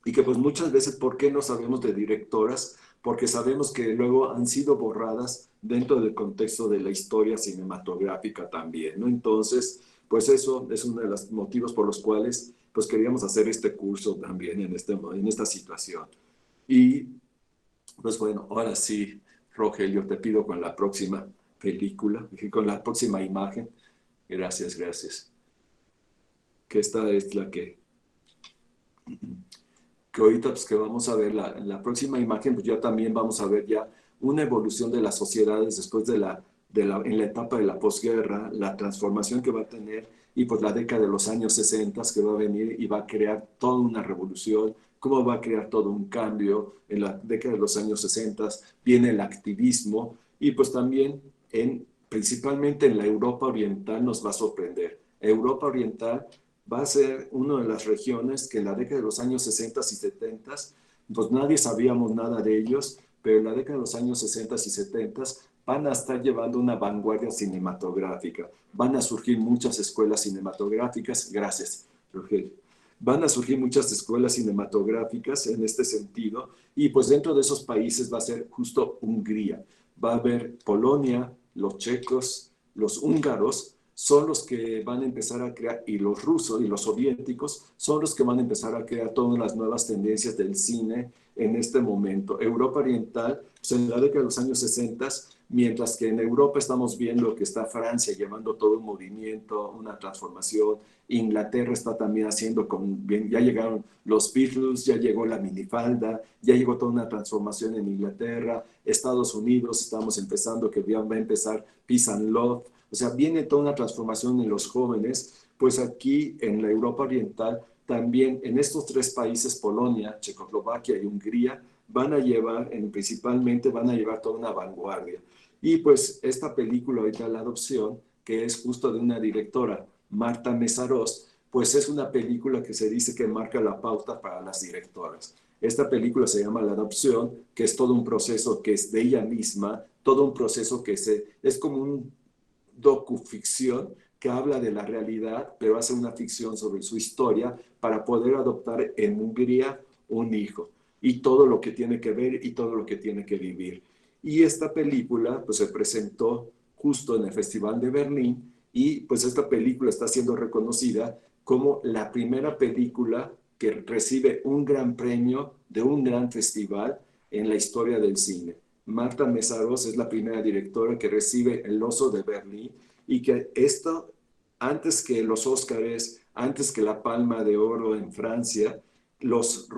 y que pues muchas veces, ¿por qué no sabemos de directoras? Porque sabemos que luego han sido borradas dentro del contexto de la historia cinematográfica también, ¿no? Entonces, pues eso es uno de los motivos por los cuales pues queríamos hacer este curso también en esta situación. Y pues bueno, ahora sí, Rogelio, te pido con la próxima película, con la próxima imagen. Gracias, gracias. Que esta es la que ahorita pues que vamos a ver la próxima imagen, pues ya también vamos a ver ya una evolución de las sociedades después en la etapa de la posguerra, la transformación que va a tener y pues la década de los años 60 que va a venir y va a crear toda una revolución, cómo va a crear todo un cambio en la década de los años 60, viene el activismo y pues también principalmente en la Europa Oriental nos va a sorprender. Europa Oriental va a ser una de las regiones que en la década de los años 60 y 70, pues nadie sabíamos nada de ellos, pero en la década de los años 60 y 70 van a estar llevando una vanguardia cinematográfica. Van a surgir muchas escuelas cinematográficas, gracias, Rogelio. Van a surgir muchas escuelas cinematográficas en este sentido, y pues dentro de esos países va a ser justo Hungría. Va a haber Polonia, los checos, los húngaros, son los que van a empezar a crear, y los rusos y los soviéticos son los que van a empezar a crear todas las nuevas tendencias del cine en este momento. Europa Oriental, pues en la década de los años 60, mientras que en Europa estamos viendo que está Francia llevando todo un movimiento, una transformación, Inglaterra está también haciendo, ya llegaron los Beatles, ya llegó la minifalda, ya llegó toda una transformación en Inglaterra, Estados Unidos, estamos empezando, que ya va a empezar Peace and Love, o sea, viene toda una transformación en los jóvenes, pues aquí en la Europa Oriental, también en estos tres países, Polonia, Checoslovaquia y Hungría, principalmente van a llevar toda una vanguardia. Y pues esta película ahorita, La Adopción, que es justo de una directora, Marta Mészáros, pues es una película que se dice que marca la pauta para las directoras. Esta película se llama La Adopción, que es todo un proceso que es de ella misma, todo un proceso que es como un docuficción que habla de la realidad, pero hace una ficción sobre su historia para poder adoptar en Hungría un hijo y todo lo que tiene que ver y todo lo que tiene que vivir. Y esta película pues se presentó justo en el Festival de Berlín y pues esta película está siendo reconocida como la primera película que recibe un gran premio de un gran festival en la historia del cine. Marta Mészáros es la primera directora que recibe el Oso de Berlín y que esto, antes que los Óscares, antes que la Palma de Oro en Francia, los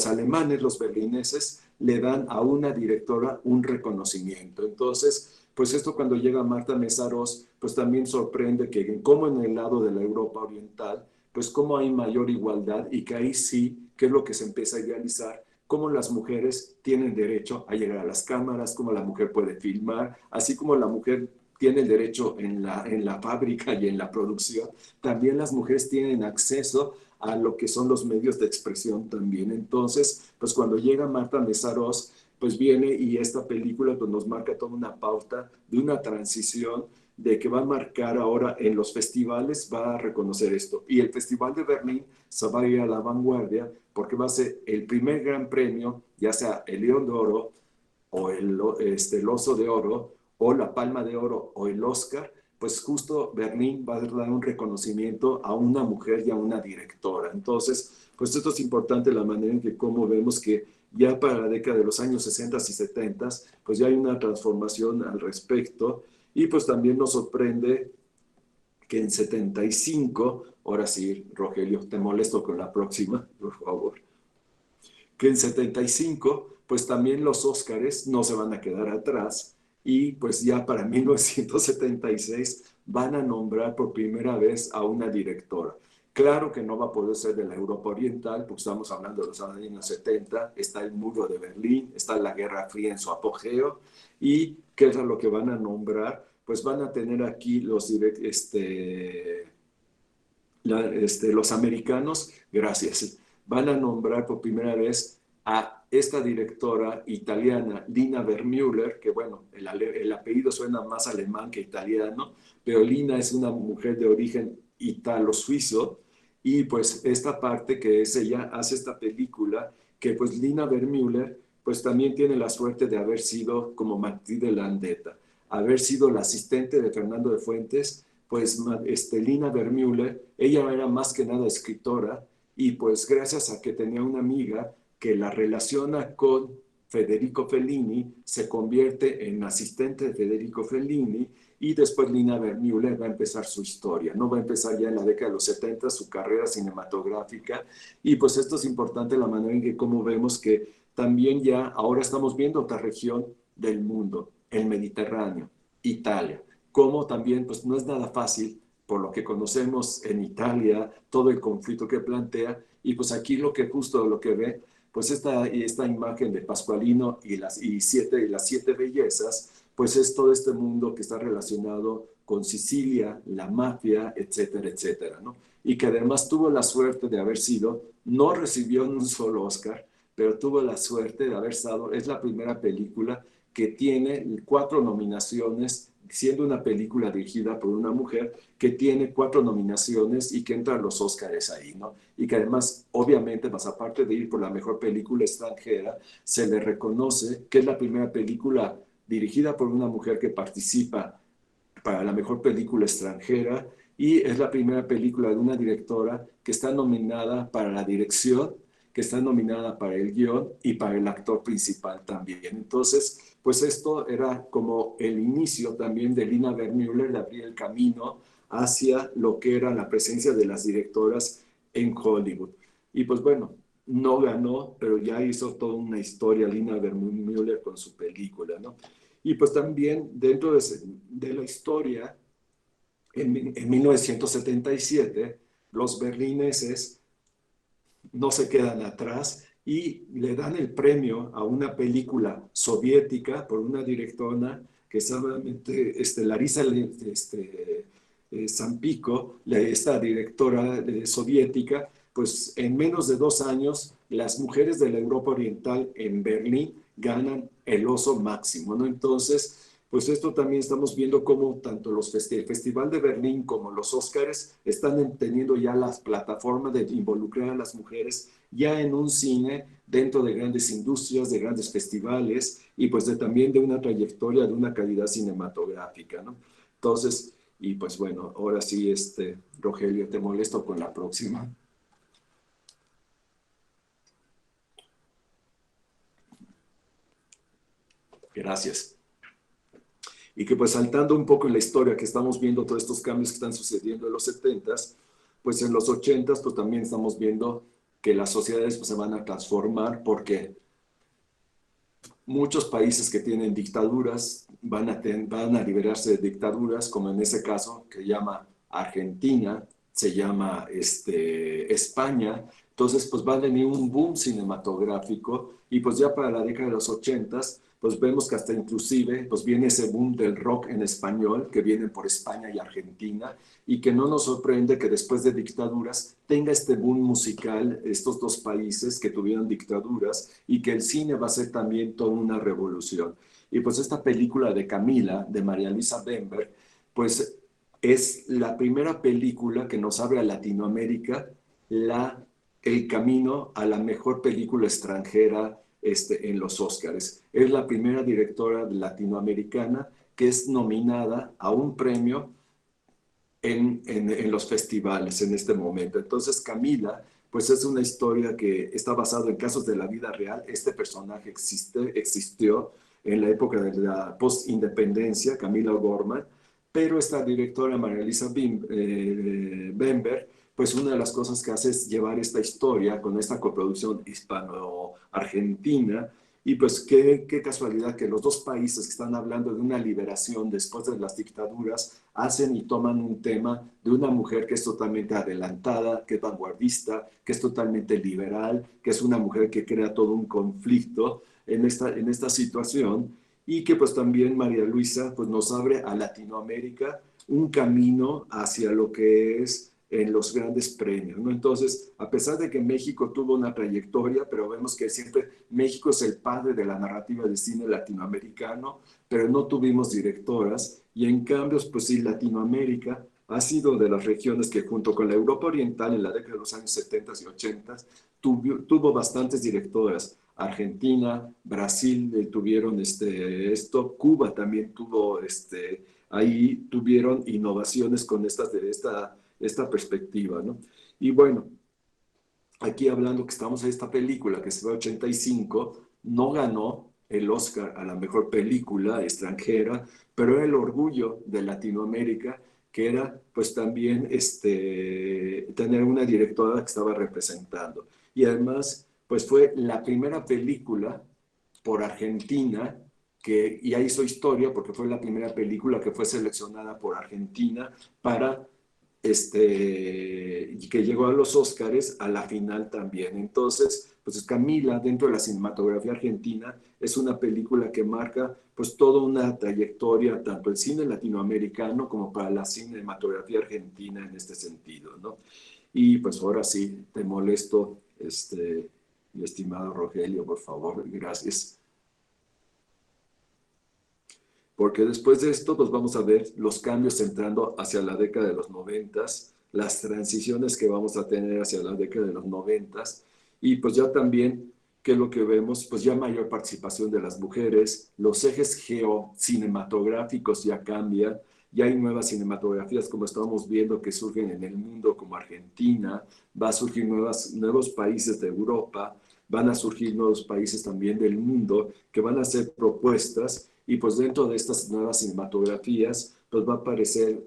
alemanes, los berlineses, le dan a una directora un reconocimiento. Entonces, pues esto cuando llega Marta Mészáros, pues también sorprende que como en el lado de la Europa Oriental, pues cómo hay mayor igualdad y que ahí sí, que es lo que se empieza a idealizar, cómo las mujeres tienen derecho a llegar a las cámaras, cómo la mujer puede filmar, así como la mujer tiene el derecho en la fábrica y en la producción, también las mujeres tienen acceso a lo que son los medios de expresión también. Entonces, pues cuando llega Marta Mészáros, pues viene y esta película pues nos marca toda una pauta de una transición de que va a marcar ahora en los festivales, va a reconocer esto. Y el Festival de Berlín se va a ir a la vanguardia porque va a ser el primer gran premio, ya sea el León de Oro o el Oso de Oro o la Palma de Oro o el Oscar, pues justo Berlín va a dar un reconocimiento a una mujer y a una directora. Entonces, pues esto es importante la manera en que cómo vemos que ya para la década de los años 60 y 70, pues ya hay una transformación al respecto. Y pues también nos sorprende que en 75, ahora sí, Rogelio, te molesto con la próxima, por favor, que en 75, pues también los Óscares no se van a quedar atrás y pues ya para 1976 van a nombrar por primera vez a una directora. Claro que no va a poder ser de la Europa Oriental, porque estamos hablando de los años 70, está el muro de Berlín, está la Guerra Fría en su apogeo, y ¿qué es lo que van a nombrar? Pues van a tener aquí los americanos, gracias, van a nombrar por primera vez a esta directora italiana, Lina Wertmüller, que bueno, el apellido suena más alemán que italiano, pero Lina es una mujer de origen italo-suizo, y pues esta parte que es ella hace esta película, que pues Lina Wertmüller pues también tiene la suerte de haber sido como Matilde Landeta, haber sido la asistente de Fernando de Fuentes pues Lina Wertmüller, ella era más que nada escritora y pues gracias a que tenía una amiga que la relaciona con Federico Fellini, se convierte en asistente de Federico Fellini y después Lina Wertmüller va a empezar su historia, ¿no? Va a empezar ya en la década de los 70 su carrera cinematográfica y pues esto es importante la manera en que como vemos que también ya ahora estamos viendo otra región del mundo, el Mediterráneo, Italia, como también pues no es nada fácil por lo que conocemos en Italia, todo el conflicto que plantea y pues aquí lo que justo lo que ve pues esta imagen de Pascualino y las siete bellezas, pues es todo este mundo que está relacionado con Sicilia, la mafia, etcétera, etcétera, ¿no? Y que además tuvo la suerte de haber sido, no recibió un solo Oscar, pero tuvo la suerte de haber estado, es la primera película que tiene 4 nominaciones, siendo una película dirigida por una mujer que tiene 4 nominaciones y que entra a los Óscares ahí, ¿no? Y que además, obviamente, más aparte de ir por la mejor película extranjera, se le reconoce que es la primera película dirigida por una mujer que participa para la mejor película extranjera y es la primera película de una directora que está nominada para la dirección, que está nominada para el guión y para el actor principal también. Entonces, pues esto era como el inicio también de Lina Wertmüller, de abrir el camino hacia lo que era la presencia de las directoras en Hollywood. Y pues bueno, no ganó, pero ya hizo toda una historia Lina Wertmüller con su película, ¿no? Y pues también dentro de la historia, en 1977, los berlineses no se quedan atrás y le dan el premio a una película soviética por una directora que es Larisa Sampico, esta directora soviética, pues en menos de 2 años las mujeres de la Europa Oriental en Berlín ganan el oso máximo, ¿no? Entonces, pues esto también estamos viendo cómo tanto el Festival de Berlín como los Óscares están teniendo ya las plataformas de involucrar a las mujeres ya en un cine dentro de grandes industrias, de grandes festivales y pues también de una trayectoria de una calidad cinematográfica, ¿no? Entonces, y pues bueno, ahora sí, Rogelio, te molesto con la próxima. Gracias. Y que pues saltando un poco en la historia que estamos viendo todos estos cambios que están sucediendo en los 70s, pues en los 80s pues también estamos viendo que las sociedades pues, se van a transformar porque muchos países que tienen dictaduras van a liberarse de dictaduras, como en ese caso que llama Argentina, se llama España. Entonces, pues va a venir un boom cinematográfico y pues ya para la década de los 80s, pues vemos que hasta inclusive pues viene ese boom del rock en español que viene por España y Argentina y que no nos sorprende que después de dictaduras tenga este boom musical estos dos países que tuvieron dictaduras y que el cine va a ser también toda una revolución. Y pues esta película de Camila, de María Luisa Bember, pues es la primera película que nos abre a Latinoamérica el camino a la mejor película extranjera en los Óscares. Es la primera directora latinoamericana que es nominada a un premio en los festivales en este momento. Entonces Camila, pues es una historia que está basada en casos de la vida real. Este personaje existió en la época de la post-independencia, Camila O'Gorman, pero esta directora María Elisa Bember, pues una de las cosas que hace es llevar esta historia con esta coproducción hispano-argentina y pues qué casualidad que los dos países que están hablando de una liberación después de las dictaduras hacen y toman un tema de una mujer que es totalmente adelantada, que es vanguardista, que es totalmente liberal, que es una mujer que crea todo un conflicto en esta situación y que pues también María Luisa pues nos abre a Latinoamérica un camino hacia lo que es en los grandes premios, ¿no? Entonces, a pesar de que México tuvo una trayectoria, pero vemos que siempre México es el padre de la narrativa de cine latinoamericano, pero no tuvimos directoras, y en cambio, pues sí, Latinoamérica ha sido de las regiones que junto con la Europa Oriental en la década de los años 70 y 80 tuvo bastantes directoras. Argentina, Brasil tuvieron Cuba también tuvo ahí tuvieron innovaciones con esta perspectiva, ¿no? Y bueno, aquí hablando que estamos en esta película que se fue a 85, no ganó el Oscar a la mejor película extranjera, pero era el orgullo de Latinoamérica, que era pues también tener una directora que estaba representando. Y además, pues fue la primera película por Argentina, que ya hizo historia porque fue la primera película que fue seleccionada por Argentina para y que llegó a los Óscares a la final también. Entonces, pues Camila, dentro de la cinematografía argentina, es una película que marca pues toda una trayectoria, tanto el cine latinoamericano como para la cinematografía argentina en este sentido, ¿no? Y pues ahora sí, te molesto, mi estimado Rogelio, por favor, gracias. Porque después de esto, pues vamos a ver los cambios entrando hacia la década de los 90, las transiciones que vamos a tener hacia la década de los 90, y pues ya también, que es lo que vemos, pues ya mayor participación de las mujeres, los ejes geocinematográficos ya cambian, ya hay nuevas cinematografías como estamos viendo que surgen en el mundo como Argentina, va a surgir nuevos países de Europa, van a surgir nuevos países también del mundo que van a hacer propuestas y pues dentro de estas nuevas cinematografías pues va a aparecer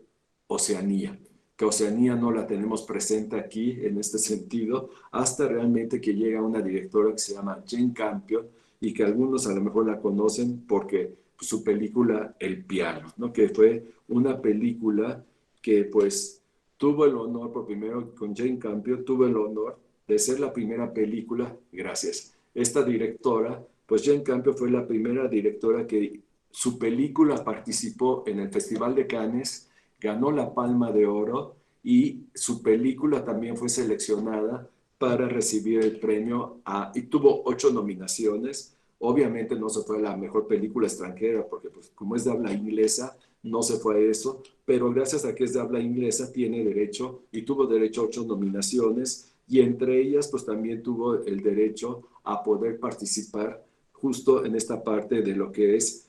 Oceanía, que Oceanía no la tenemos presente aquí en este sentido hasta realmente que llega una directora que se llama Jane Campion y que algunos a lo mejor la conocen porque pues, su película El piano, ¿no? Que fue una película que pues tuvo el honor, por primero con Jane Campion, tuvo el honor de ser la primera película, gracias. Esta directora, pues Jane Campion fue la primera directora que su película participó en el Festival de Cannes, ganó la Palma de Oro y su película también fue seleccionada para recibir el premio y tuvo 8 nominaciones. Obviamente no se fue a la mejor película extranjera porque pues, como es de habla inglesa, no se fue a eso, pero gracias a que es de habla inglesa tiene derecho y tuvo derecho a 8 nominaciones y entre ellas pues también tuvo el derecho a poder participar justo en esta parte de lo que es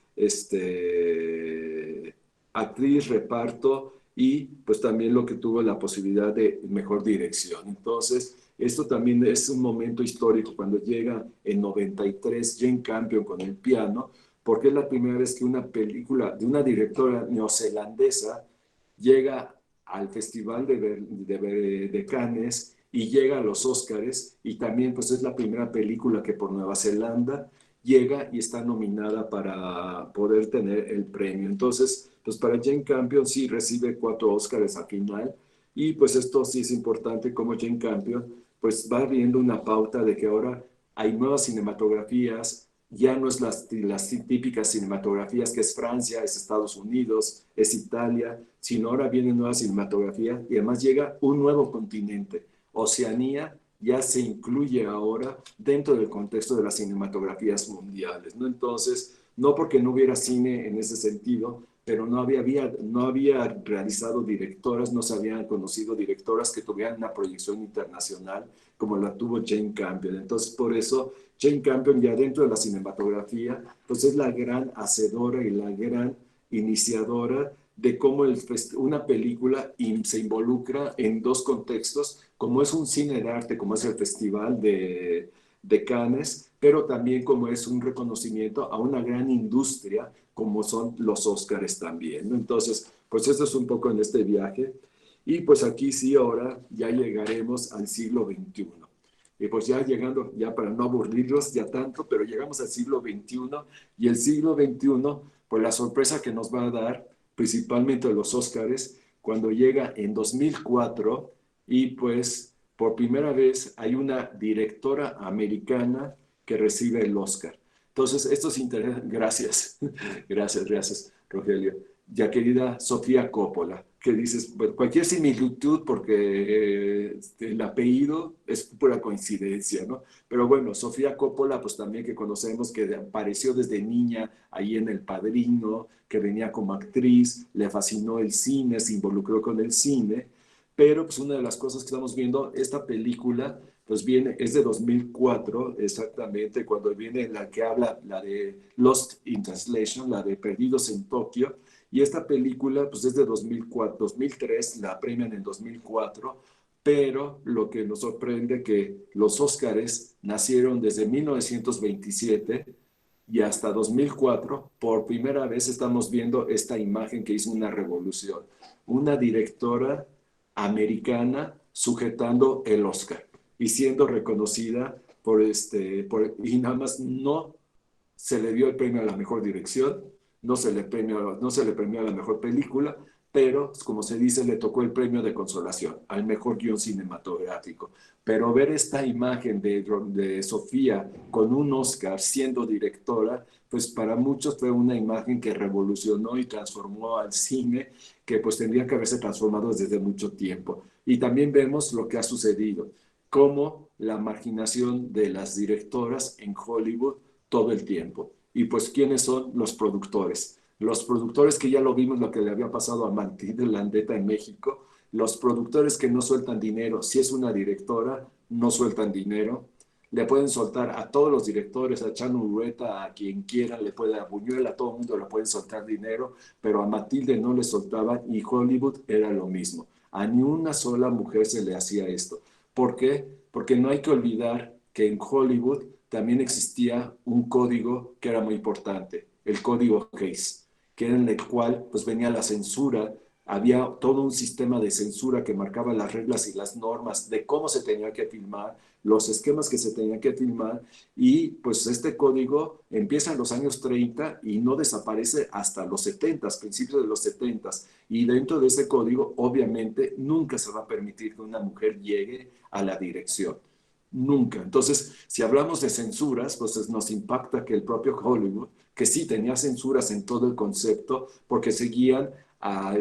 actriz, reparto y pues también lo que tuvo la posibilidad de mejor dirección. Entonces, esto también es un momento histórico cuando llega en 93 Jane Campion con el piano, porque es la primera vez que una película de una directora neozelandesa llega al Festival de Cannes y llega a los Óscares y también pues es la primera película que por Nueva Zelanda llega y está nominada para poder tener el premio. Entonces, pues para Jane Campion sí recibe 4 Óscares al final y pues esto sí es importante como Jane Campion pues va viendo una pauta de que ahora hay nuevas cinematografías, ya no es las típicas cinematografías que es Francia, es Estados Unidos, es Italia, sino ahora viene nueva cinematografía y además llega un nuevo continente, Oceanía, ya se incluye ahora dentro del contexto de las cinematografías mundiales, ¿no? Entonces, no porque no hubiera cine en ese sentido, pero no había realizado directoras, no se habían conocido directoras que tuvieran una proyección internacional como la tuvo Jane Campion. Entonces, por eso, Jane Campion ya dentro de la cinematografía, pues es la gran hacedora y la gran iniciadora de cómo una película se involucra en 2 contextos, como es un cine de arte, como es el Festival de Cannes, pero también como es un reconocimiento a una gran industria, como son los Óscares también, ¿no? Entonces, pues esto es un poco en este viaje. Y pues aquí sí, ahora ya llegaremos al siglo XXI. Y pues ya llegando, ya para no aburrirlos ya tanto, pero llegamos al siglo XXI y el siglo XXI, pues la sorpresa que nos va a dar, principalmente los Óscares, cuando llega en 2004 y pues por primera vez hay una directora americana que recibe el Oscar. Entonces, esto es interesante. Gracias, gracias, Rogelio. Ya querida Sofía Coppola, que dices, bueno, cualquier similitud porque el apellido es pura coincidencia, ¿no? Pero bueno, Sofía Coppola, pues también que conocemos que apareció desde niña ahí en El Padrino, que venía como actriz, le fascinó el cine, se involucró con el cine, pero pues una de las cosas que estamos viendo, esta película pues viene, es de 2004 exactamente, cuando viene la que habla, la de Lost in Translation, la de Perdidos en Tokio, Y esta película, pues es de 2004, 2003, la premian en 2004, pero lo que nos sorprende que los Óscares nacieron desde 1927 y hasta 2004, por primera vez estamos viendo esta imagen que hizo una revolución. Una directora americana sujetando el Oscar y siendo reconocida y nada más no se le dio el premio a la mejor dirección, no se le premió a la mejor película, pero como se dice, le tocó el premio de consolación al mejor guión cinematográfico. Pero ver esta imagen de Sofía con un Oscar siendo directora, pues para muchos fue una imagen que revolucionó y transformó al cine, que pues tendría que haberse transformado desde mucho tiempo. Y también vemos lo que ha sucedido, como la marginación de las directoras en Hollywood todo el tiempo. Y pues, ¿quiénes son los productores? Los productores que ya lo vimos lo que le había pasado a Matilde Landeta en México, los productores que no sueltan dinero, si es una directora, no sueltan dinero, le pueden soltar a todos los directores, a Chano Ureta, a quien quieran, le puede a Buñuel, a todo el mundo le pueden soltar dinero, pero a Matilde no le soltaban y Hollywood era lo mismo. A ni una sola mujer se le hacía esto. ¿Por qué? Porque no hay que olvidar que en Hollywood también existía un código que era muy importante, el código Hays, que era en el cual pues venía la censura, había todo un sistema de censura que marcaba las reglas y las normas de cómo se tenía que filmar, los esquemas que se tenían que filmar, y pues este código empieza en los años 30 y no desaparece hasta los 70, principios de los 70, y dentro de ese código obviamente nunca se va a permitir que una mujer llegue a la dirección. Nunca. Entonces, si hablamos de censuras, pues nos impacta que el propio Hollywood, que sí tenía censuras en todo el concepto, porque seguían a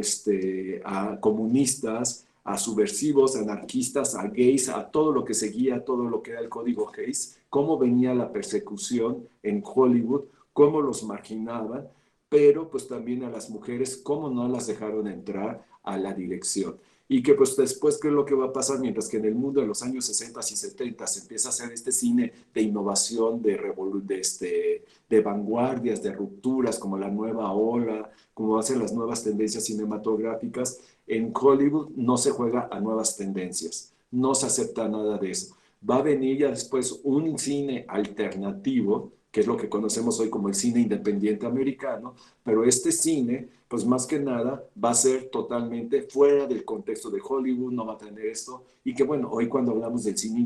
comunistas, a subversivos, a anarquistas, a gays, a todo lo que seguía, todo lo que era el código Hays, cómo venía la persecución en Hollywood, cómo los marginaban, pero pues también a las mujeres, cómo no las dejaron entrar a la dirección. Y que pues después, ¿qué es lo que va a pasar? Mientras que en el mundo de los años 60 y 70 se empieza a hacer este cine de innovación, de vanguardias, de rupturas, como la nueva ola, como hacen las nuevas tendencias cinematográficas, en Hollywood no se juega a nuevas tendencias, no se acepta nada de eso. Va a venir ya después un cine alternativo, que es lo que conocemos hoy como el cine independiente americano, pero este cine, pues más que nada, va a ser totalmente fuera del contexto de Hollywood, no va a tener esto, y que bueno, hoy cuando hablamos del cine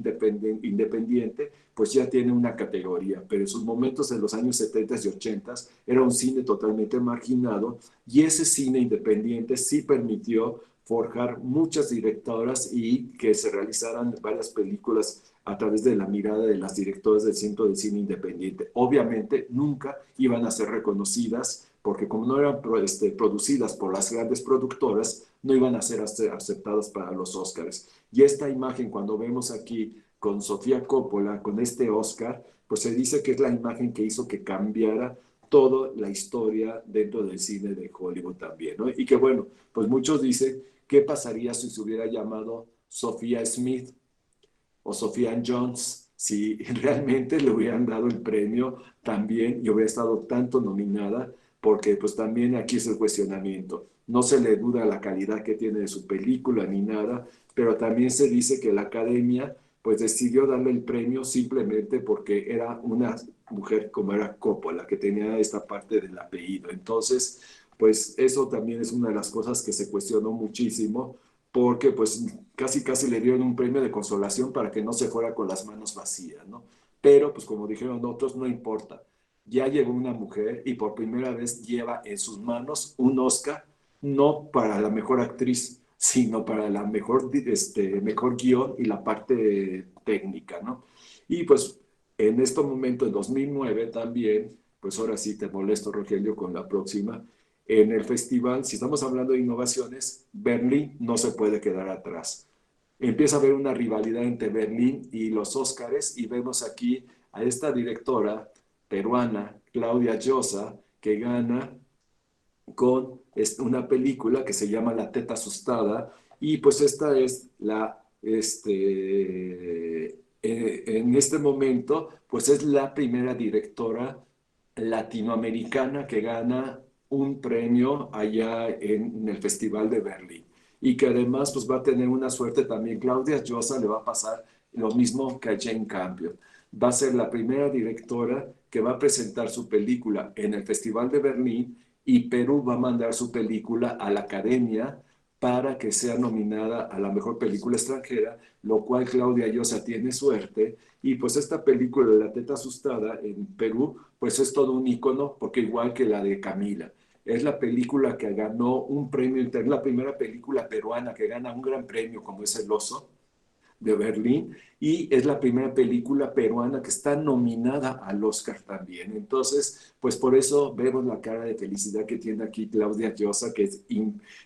independiente, pues ya tiene una categoría, pero en sus momentos en los años 70 y 80 era un cine totalmente marginado, y ese cine independiente sí permitió forjar muchas directoras y que se realizaran varias películas a través de la mirada de las directoras del Centro de Cine Independiente. Obviamente nunca iban a ser reconocidas porque como no eran producidas por las grandes productoras, no iban a ser aceptadas para los Óscares. Y esta imagen, cuando vemos aquí con Sofía Coppola, con este Óscar, pues se dice que es la imagen que hizo que cambiara toda la historia dentro del cine de Hollywood también, ¿no? Y que bueno, pues muchos dicen, ¿qué pasaría si se hubiera llamado Sofía Smith o Sofía Jones, si realmente le hubieran dado el premio también y hubiera estado tanto nominada, porque pues también aquí es el cuestionamiento. No se le duda la calidad que tiene de su película ni nada, pero también se dice que la academia pues decidió darle el premio simplemente porque era una mujer como era Coppola, que tenía esta parte del apellido. Entonces, pues eso también es una de las cosas que se cuestionó muchísimo, porque pues casi casi le dieron un premio de consolación para que no se fuera con las manos vacías, ¿no? Pero pues como dijeron otros, no importa. Ya llegó una mujer y por primera vez lleva en sus manos un Oscar, no para la mejor actriz, sino para la mejor guión y la parte técnica, ¿no? Y pues en este momento, en 2009 también, pues ahora sí te molesto, Rogelio, con la próxima, en el festival, si estamos hablando de innovaciones, Berlín no se puede quedar atrás. Empieza a haber una rivalidad entre Berlín y los Óscares y vemos aquí a esta directora peruana, Claudia Llosa, que gana con una película que se llama La Teta Asustada y pues esta es en este momento, pues es la primera directora latinoamericana que gana un premio allá en el Festival de Berlín. Y que además pues va a tener una suerte también. Claudia Llosa le va a pasar lo mismo que a Jane Campion. Va a ser la primera directora que va a presentar su película en el Festival de Berlín y Perú va a mandar su película a la Academia para que sea nominada a la mejor película extranjera, lo cual Claudia Llosa tiene suerte. Y pues esta película, La teta asustada, en Perú, pues es todo un ícono, porque igual que la de Camila, es la película que ganó un premio, es la primera película peruana que gana un gran premio como es El Oso de Berlín, y es la primera película peruana que está nominada al Oscar también. Entonces, pues por eso vemos la cara de felicidad que tiene aquí Claudia Llosa, que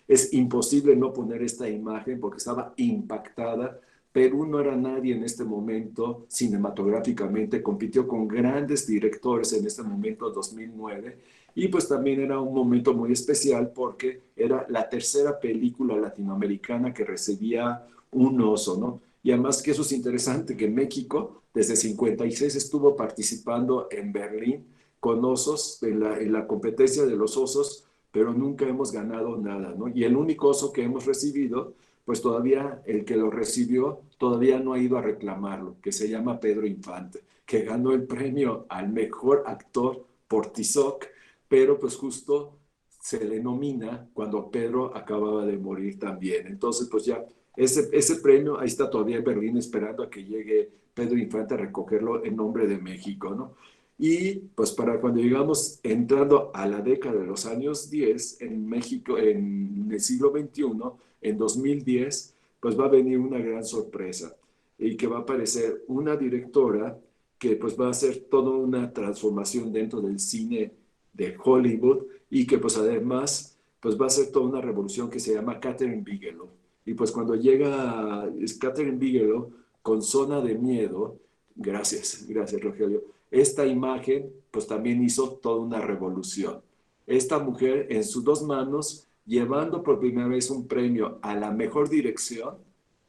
es imposible no poner esta imagen porque estaba impactada. Perú no era nadie en este momento cinematográficamente, compitió con grandes directores en este momento, 2009, y pues también era un momento muy especial porque era la tercera película latinoamericana que recibía un oso, ¿no? Y además que eso es interesante, que México desde 56 estuvo participando en Berlín con osos, en la competencia de los osos, pero nunca hemos ganado nada, ¿no? Y el único oso que hemos recibido, pues todavía el que lo recibió todavía no ha ido a reclamarlo, que se llama Pedro Infante, que ganó el premio al mejor actor por Tizoc, pero pues justo se le nomina cuando Pedro acababa de morir también. Entonces, pues ya ese premio ahí está todavía en Berlín esperando a que llegue Pedro Infante a recogerlo en nombre de México, ¿no? Y pues para cuando llegamos entrando a la década de los años 10 en México, en el siglo XXI, en 2010, pues va a venir una gran sorpresa y que va a aparecer una directora que pues va a hacer toda una transformación dentro del cine de Hollywood y que pues además pues va a ser toda una revolución que se llama Catherine Bigelow. Y pues cuando llega Catherine Bigelow con Zona de Miedo, gracias Rogelio, esta imagen pues también hizo toda una revolución. Esta mujer en sus dos manos llevando por primera vez un premio a la mejor dirección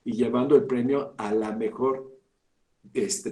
y llevando el premio a la mejor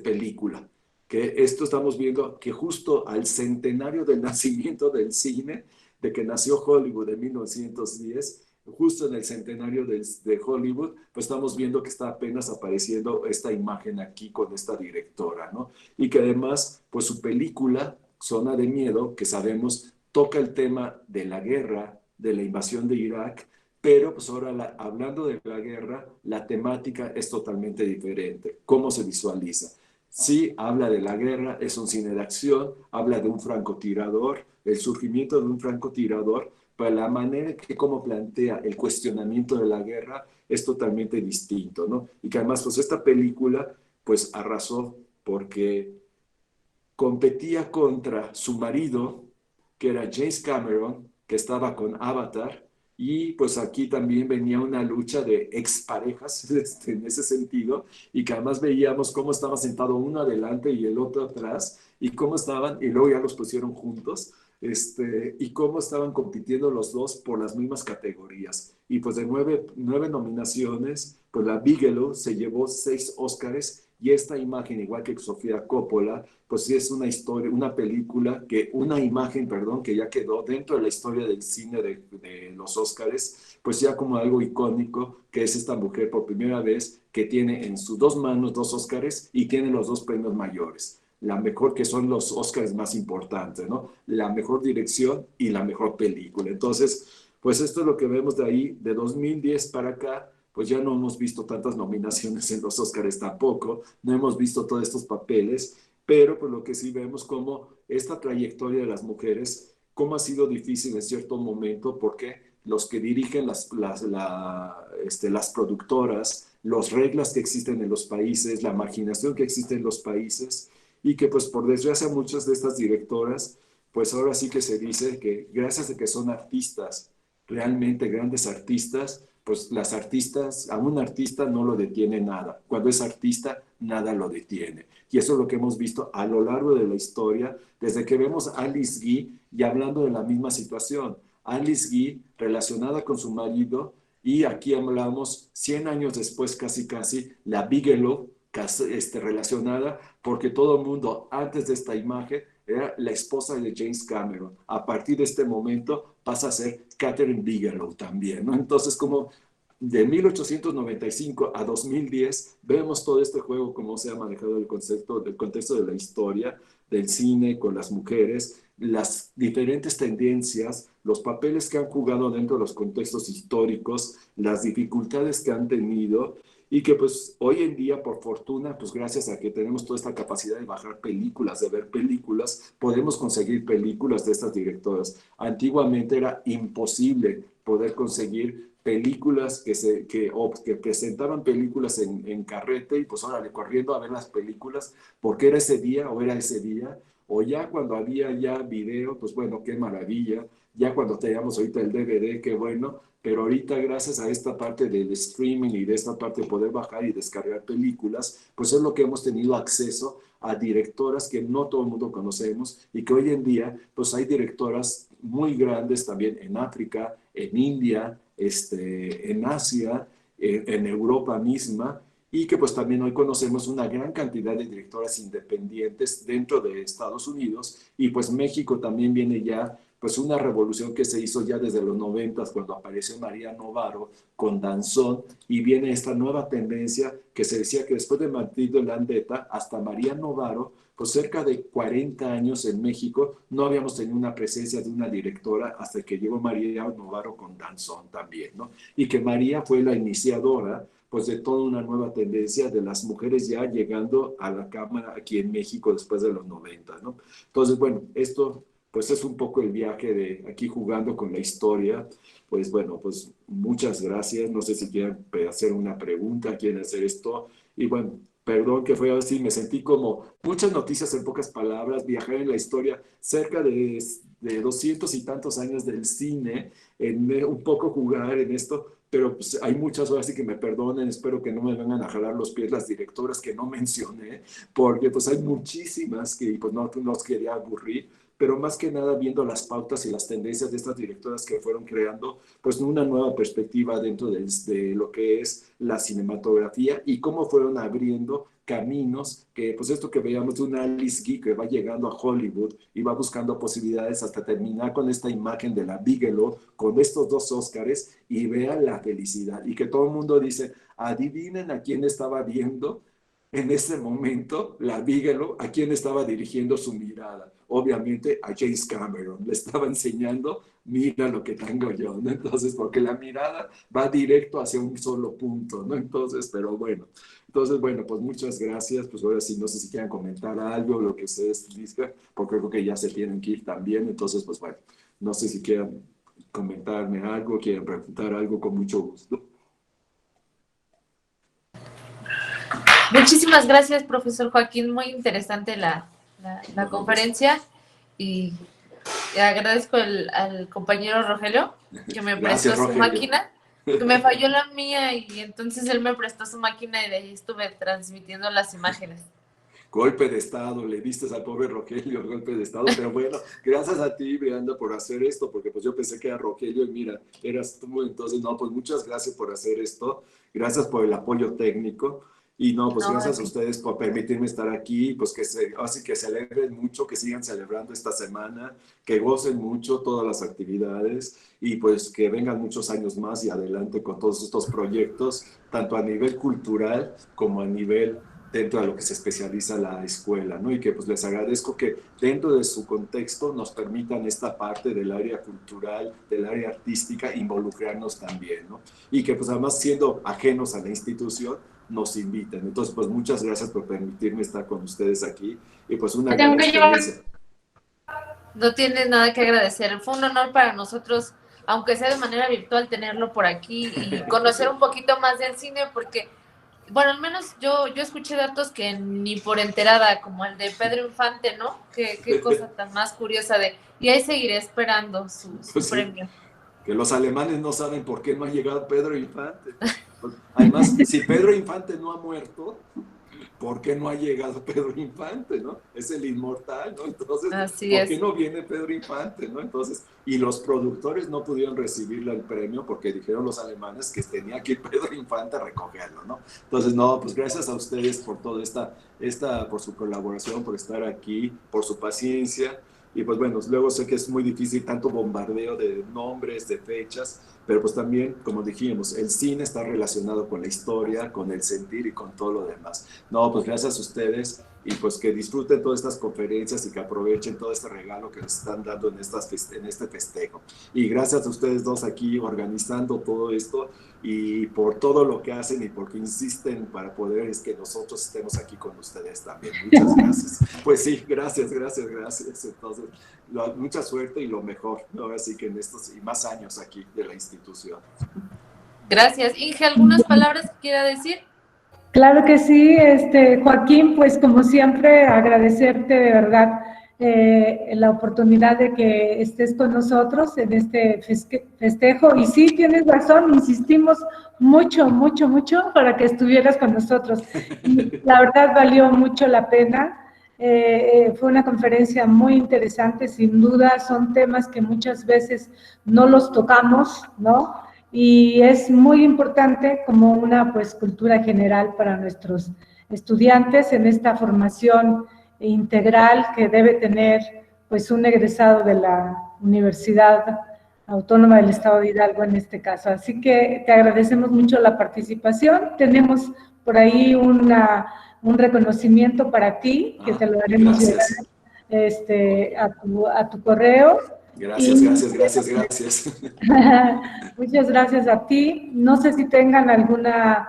película. Que esto estamos viendo que justo al centenario del nacimiento del cine, de que nació Hollywood en 1910, justo en el centenario de Hollywood, pues estamos viendo que está apenas apareciendo esta imagen aquí con esta directora, ¿no? Y que además, pues su película, Zona de Miedo, que sabemos, toca el tema de la guerra, de la invasión de Irak, pero pues ahora hablando de la guerra, la temática es totalmente diferente. ¿Cómo se visualiza? Sí, habla de la guerra, es un cine de acción, habla de un francotirador, el surgimiento de un francotirador, pero la manera que como plantea el cuestionamiento de la guerra es totalmente distinto, ¿no? Y que además, pues esta película, pues arrasó porque competía contra su marido, que era James Cameron, que estaba con Avatar, y pues aquí también venía una lucha de exparejas en ese sentido, y que además veíamos cómo estaba sentado uno adelante y el otro atrás, y cómo estaban, y luego ya los pusieron juntos, y cómo estaban compitiendo los dos por las mismas categorías. Y pues de nueve nominaciones, pues la Bigelow se llevó 6 Óscares, y esta imagen, igual que Sofía Coppola, pues sí es una historia, una película, una imagen, perdón, que ya quedó dentro de la historia del cine de los Óscares, pues ya como algo icónico, que es esta mujer por primera vez que tiene en sus dos manos 2 Óscares y tiene los dos premios mayores. La mejor, que son los Óscares más importantes, ¿no? La mejor dirección y la mejor película. Entonces, pues esto es lo que vemos de ahí, de 2010 para acá, pues ya no hemos visto tantas nominaciones en los Óscares tampoco, no hemos visto todos estos papeles, pero pues lo que sí vemos como esta trayectoria de las mujeres, cómo ha sido difícil en cierto momento, porque los que dirigen las productoras, las reglas que existen en los países, la marginación que existe en los países, y que pues por desgracia muchas de estas directoras, pues ahora sí que se dice que gracias a que son artistas, realmente grandes artistas, pues las artistas, a un artista no lo detiene nada. Cuando es artista, nada lo detiene. Y eso es lo que hemos visto a lo largo de la historia, desde que vemos a Alice Guy y hablando de la misma situación. Alice Guy relacionada con su marido, y aquí hablamos 100 años después, casi casi, la Bigelow, relacionada, porque todo el mundo antes de esta imagen era la esposa de James Cameron. A partir de este momento, pasa a ser Catherine Bigelow también, ¿no? Entonces, como de 1895 a 2010, vemos todo este juego, cómo se ha manejado el contexto de la historia, del cine con las mujeres, las diferentes tendencias, los papeles que han jugado dentro de los contextos históricos, las dificultades que han tenido y que pues hoy en día, por fortuna, pues gracias a que tenemos toda esta capacidad de bajar películas, de ver películas, podemos conseguir películas de estas directoras. Antiguamente era imposible poder conseguir películas que presentaban películas en carrete y pues órale, corriendo a ver las películas porque era ese día o era ese día, o ya cuando había ya video, pues bueno, qué maravilla, ya cuando teníamos ahorita el DVD, qué bueno, pero ahorita gracias a esta parte del streaming y de esta parte de poder bajar y descargar películas, pues es lo que hemos tenido acceso a directoras que no todo el mundo conocemos y que hoy en día pues hay directoras muy grandes también en África, en India, en Asia, en Europa misma, y que pues también hoy conocemos una gran cantidad de directoras independientes dentro de Estados Unidos, y pues México también viene ya pues una revolución que se hizo ya desde los 90 cuando apareció María Novaro con Danzón, y viene esta nueva tendencia que se decía que después de Matilde Landeta hasta María Novaro, pues cerca de 40 años en México no habíamos tenido una presencia de una directora hasta que llegó María Novaro con Danzón también, ¿no? Y que María fue la iniciadora pues de toda una nueva tendencia de las mujeres ya llegando a la cámara aquí en México después de los 90, ¿no? Entonces, bueno, esto pues es un poco el viaje de aquí jugando con la historia. Pues bueno, pues muchas gracias. No sé si quieren hacer una pregunta, quieren hacer esto. Y bueno, perdón que fue así, me sentí como muchas noticias en pocas palabras, viajar en la historia cerca de 200 y tantos años del cine, un poco jugar en esto, pero pues hay muchas horas, así que me perdonen, espero que no me vengan a jalar los pies las directoras que no mencioné, porque pues hay muchísimas que pues no nos quería aburrir, pero más que nada viendo las pautas y las tendencias de estas directoras que fueron creando, pues una nueva perspectiva dentro de lo que es la cinematografía y cómo fueron abriendo caminos, que pues esto que veíamos de una Alice Guy que va llegando a Hollywood y va buscando posibilidades hasta terminar con esta imagen de la Bigelow, con estos dos Óscares, y vean la felicidad. Y que todo el mundo dice, adivinen a quién estaba viendo en ese momento la Bigelow, a quién estaba dirigiendo su mirada. Obviamente a James Cameron, le estaba enseñando, mira lo que tengo yo, ¿no? Entonces, porque la mirada va directo hacia un solo punto, ¿no? Entonces, pero bueno. Entonces, bueno, pues muchas gracias. Pues ahora sí, no sé si quieren comentar algo, lo que ustedes dicen, porque creo que ya se tienen que ir también. Entonces, pues bueno, no sé si quieran comentarme algo, quieren preguntar algo, con mucho gusto. Muchísimas gracias, profesor Joaquín. Muy interesante la conferencia y agradezco al compañero Rogelio que me Gracias, prestó su Rogelio. máquina, que me falló la mía y entonces él me prestó su máquina y de ahí estuve transmitiendo las imágenes. Golpe de estado, le diste al pobre Rogelio, golpe de estado, pero bueno, gracias a ti, Brianda, por hacer esto, porque pues yo pensé que era Rogelio y mira, eras tú, entonces no, pues muchas gracias por hacer esto, gracias por el apoyo técnico, y no, pues No, gracias a ustedes por permitirme estar aquí, pues así que celebren mucho, que sigan celebrando esta semana, que gocen mucho todas las actividades, y pues que vengan muchos años más y adelante con todos estos proyectos, tanto a nivel cultural como a nivel dentro de lo que se especializa la escuela, ¿no? Y que pues les agradezco que dentro de su contexto nos permitan esta parte del área cultural, del área artística, involucrarnos también, ¿no? Y que pues además siendo ajenos a la institución, nos inviten. Entonces, pues muchas gracias por permitirme estar con ustedes aquí y pues una gran experiencia. no tiene nada que agradecer. Fue un honor para nosotros, aunque sea de manera virtual, tenerlo por aquí y conocer un poquito más del cine, porque, bueno, al menos yo escuché datos que ni por enterada, como el de Pedro Infante, ¿no? Qué cosa tan más curiosa de... Y ahí seguiré esperando su Pues sí, premio. que los alemanes no saben por qué no ha llegado Pedro Infante. Además, si Pedro Infante no ha muerto, ¿por qué no ha llegado Pedro Infante, no? Es el inmortal, ¿no? Entonces, Así ¿por qué es. no viene Pedro Infante, no? Entonces, y los productores no pudieron recibirle el premio porque dijeron los alemanes que tenía que ir Pedro Infante a recogerlo, ¿no? Entonces, no, pues gracias a ustedes por toda por su colaboración, por estar aquí, por su paciencia, y pues bueno, luego sé que es muy difícil tanto bombardeo de nombres, de fechas, pero pues también, como dijimos, el cine está relacionado con la historia, con el sentir y con todo lo demás. No, pues gracias a ustedes y pues que disfruten todas estas conferencias y que aprovechen todo este regalo que les están dando en este festejo. Y gracias a ustedes dos aquí organizando todo esto y por todo lo que hacen y porque insisten para poder es que nosotros estemos aquí con ustedes también. Muchas gracias. Pues sí, gracias. Entonces, mucha suerte y lo mejor, ¿no? Así que en estos y más años aquí de la institución. Gracias. Inge, ¿algunas palabras que quiera decir? Claro que sí, Joaquín, pues como siempre agradecerte de verdad la oportunidad de que estés con nosotros en este festejo. Y sí, tienes razón, insistimos mucho para que estuvieras con nosotros. Y la verdad valió mucho la pena. Fue una conferencia muy interesante, sin duda son temas que muchas veces no los tocamos, ¿no? Y es muy importante como una pues cultura general para nuestros estudiantes en esta formación integral que debe tener pues un egresado de la Universidad Autónoma del Estado de Hidalgo en este caso. Así que te agradecemos mucho la participación. Tenemos por ahí un reconocimiento para ti, que te lo haremos llegar a tu correo. Gracias. Muchas gracias a ti. No sé si tengan alguna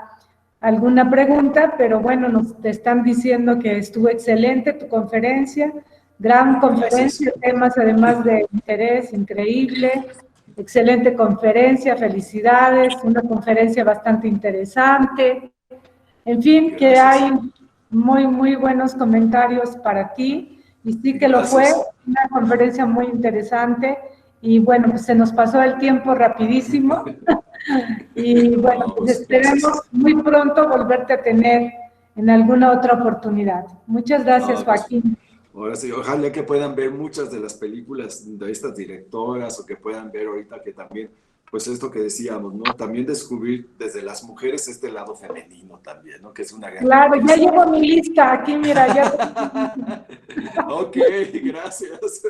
pregunta, pero bueno, te están diciendo que estuvo excelente tu conferencia, gran conferencia, temas además de interés, increíble, excelente conferencia, felicidades, una conferencia bastante interesante. En fin, que hay muy buenos comentarios para ti. Y sí que lo fue, una conferencia muy interesante y bueno, pues se nos pasó el tiempo rapidísimo y bueno, pues esperamos muy pronto volverte a tener en alguna otra oportunidad. Muchas gracias, Joaquín. Ahora sí, ojalá que puedan ver muchas de las películas de estas directoras o que puedan ver ahorita que también, pues esto que decíamos, ¿no? También descubrir desde las mujeres este lado femenino también, ¿no? Que es una gran... Claro, ya llevo mi lista aquí, mira, ya... Ok, gracias. Entonces,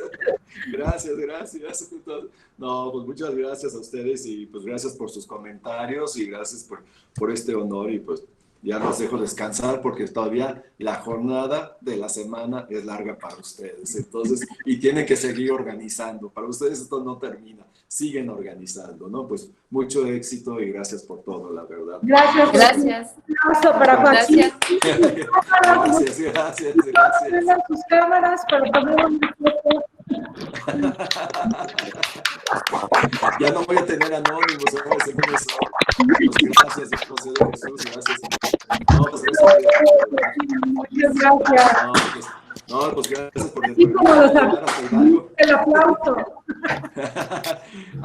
no, pues muchas gracias a ustedes y pues gracias por sus comentarios y gracias por este honor y pues ya los dejo descansar porque todavía la jornada de la semana es larga para ustedes. Entonces, y tienen que seguir organizando. Para ustedes esto no termina. Siguen organizando, ¿no? Pues mucho éxito y gracias por todo, la verdad. Gracias. Un abrazo para Joaquín. Gracias. Prendan sus cámaras para poner una foto. Ya no voy a tener anónimos, ahora voy a ser gracias, José de Jesús, gracias. No, pues muchas gracias. No, pues gracias por el aplauso.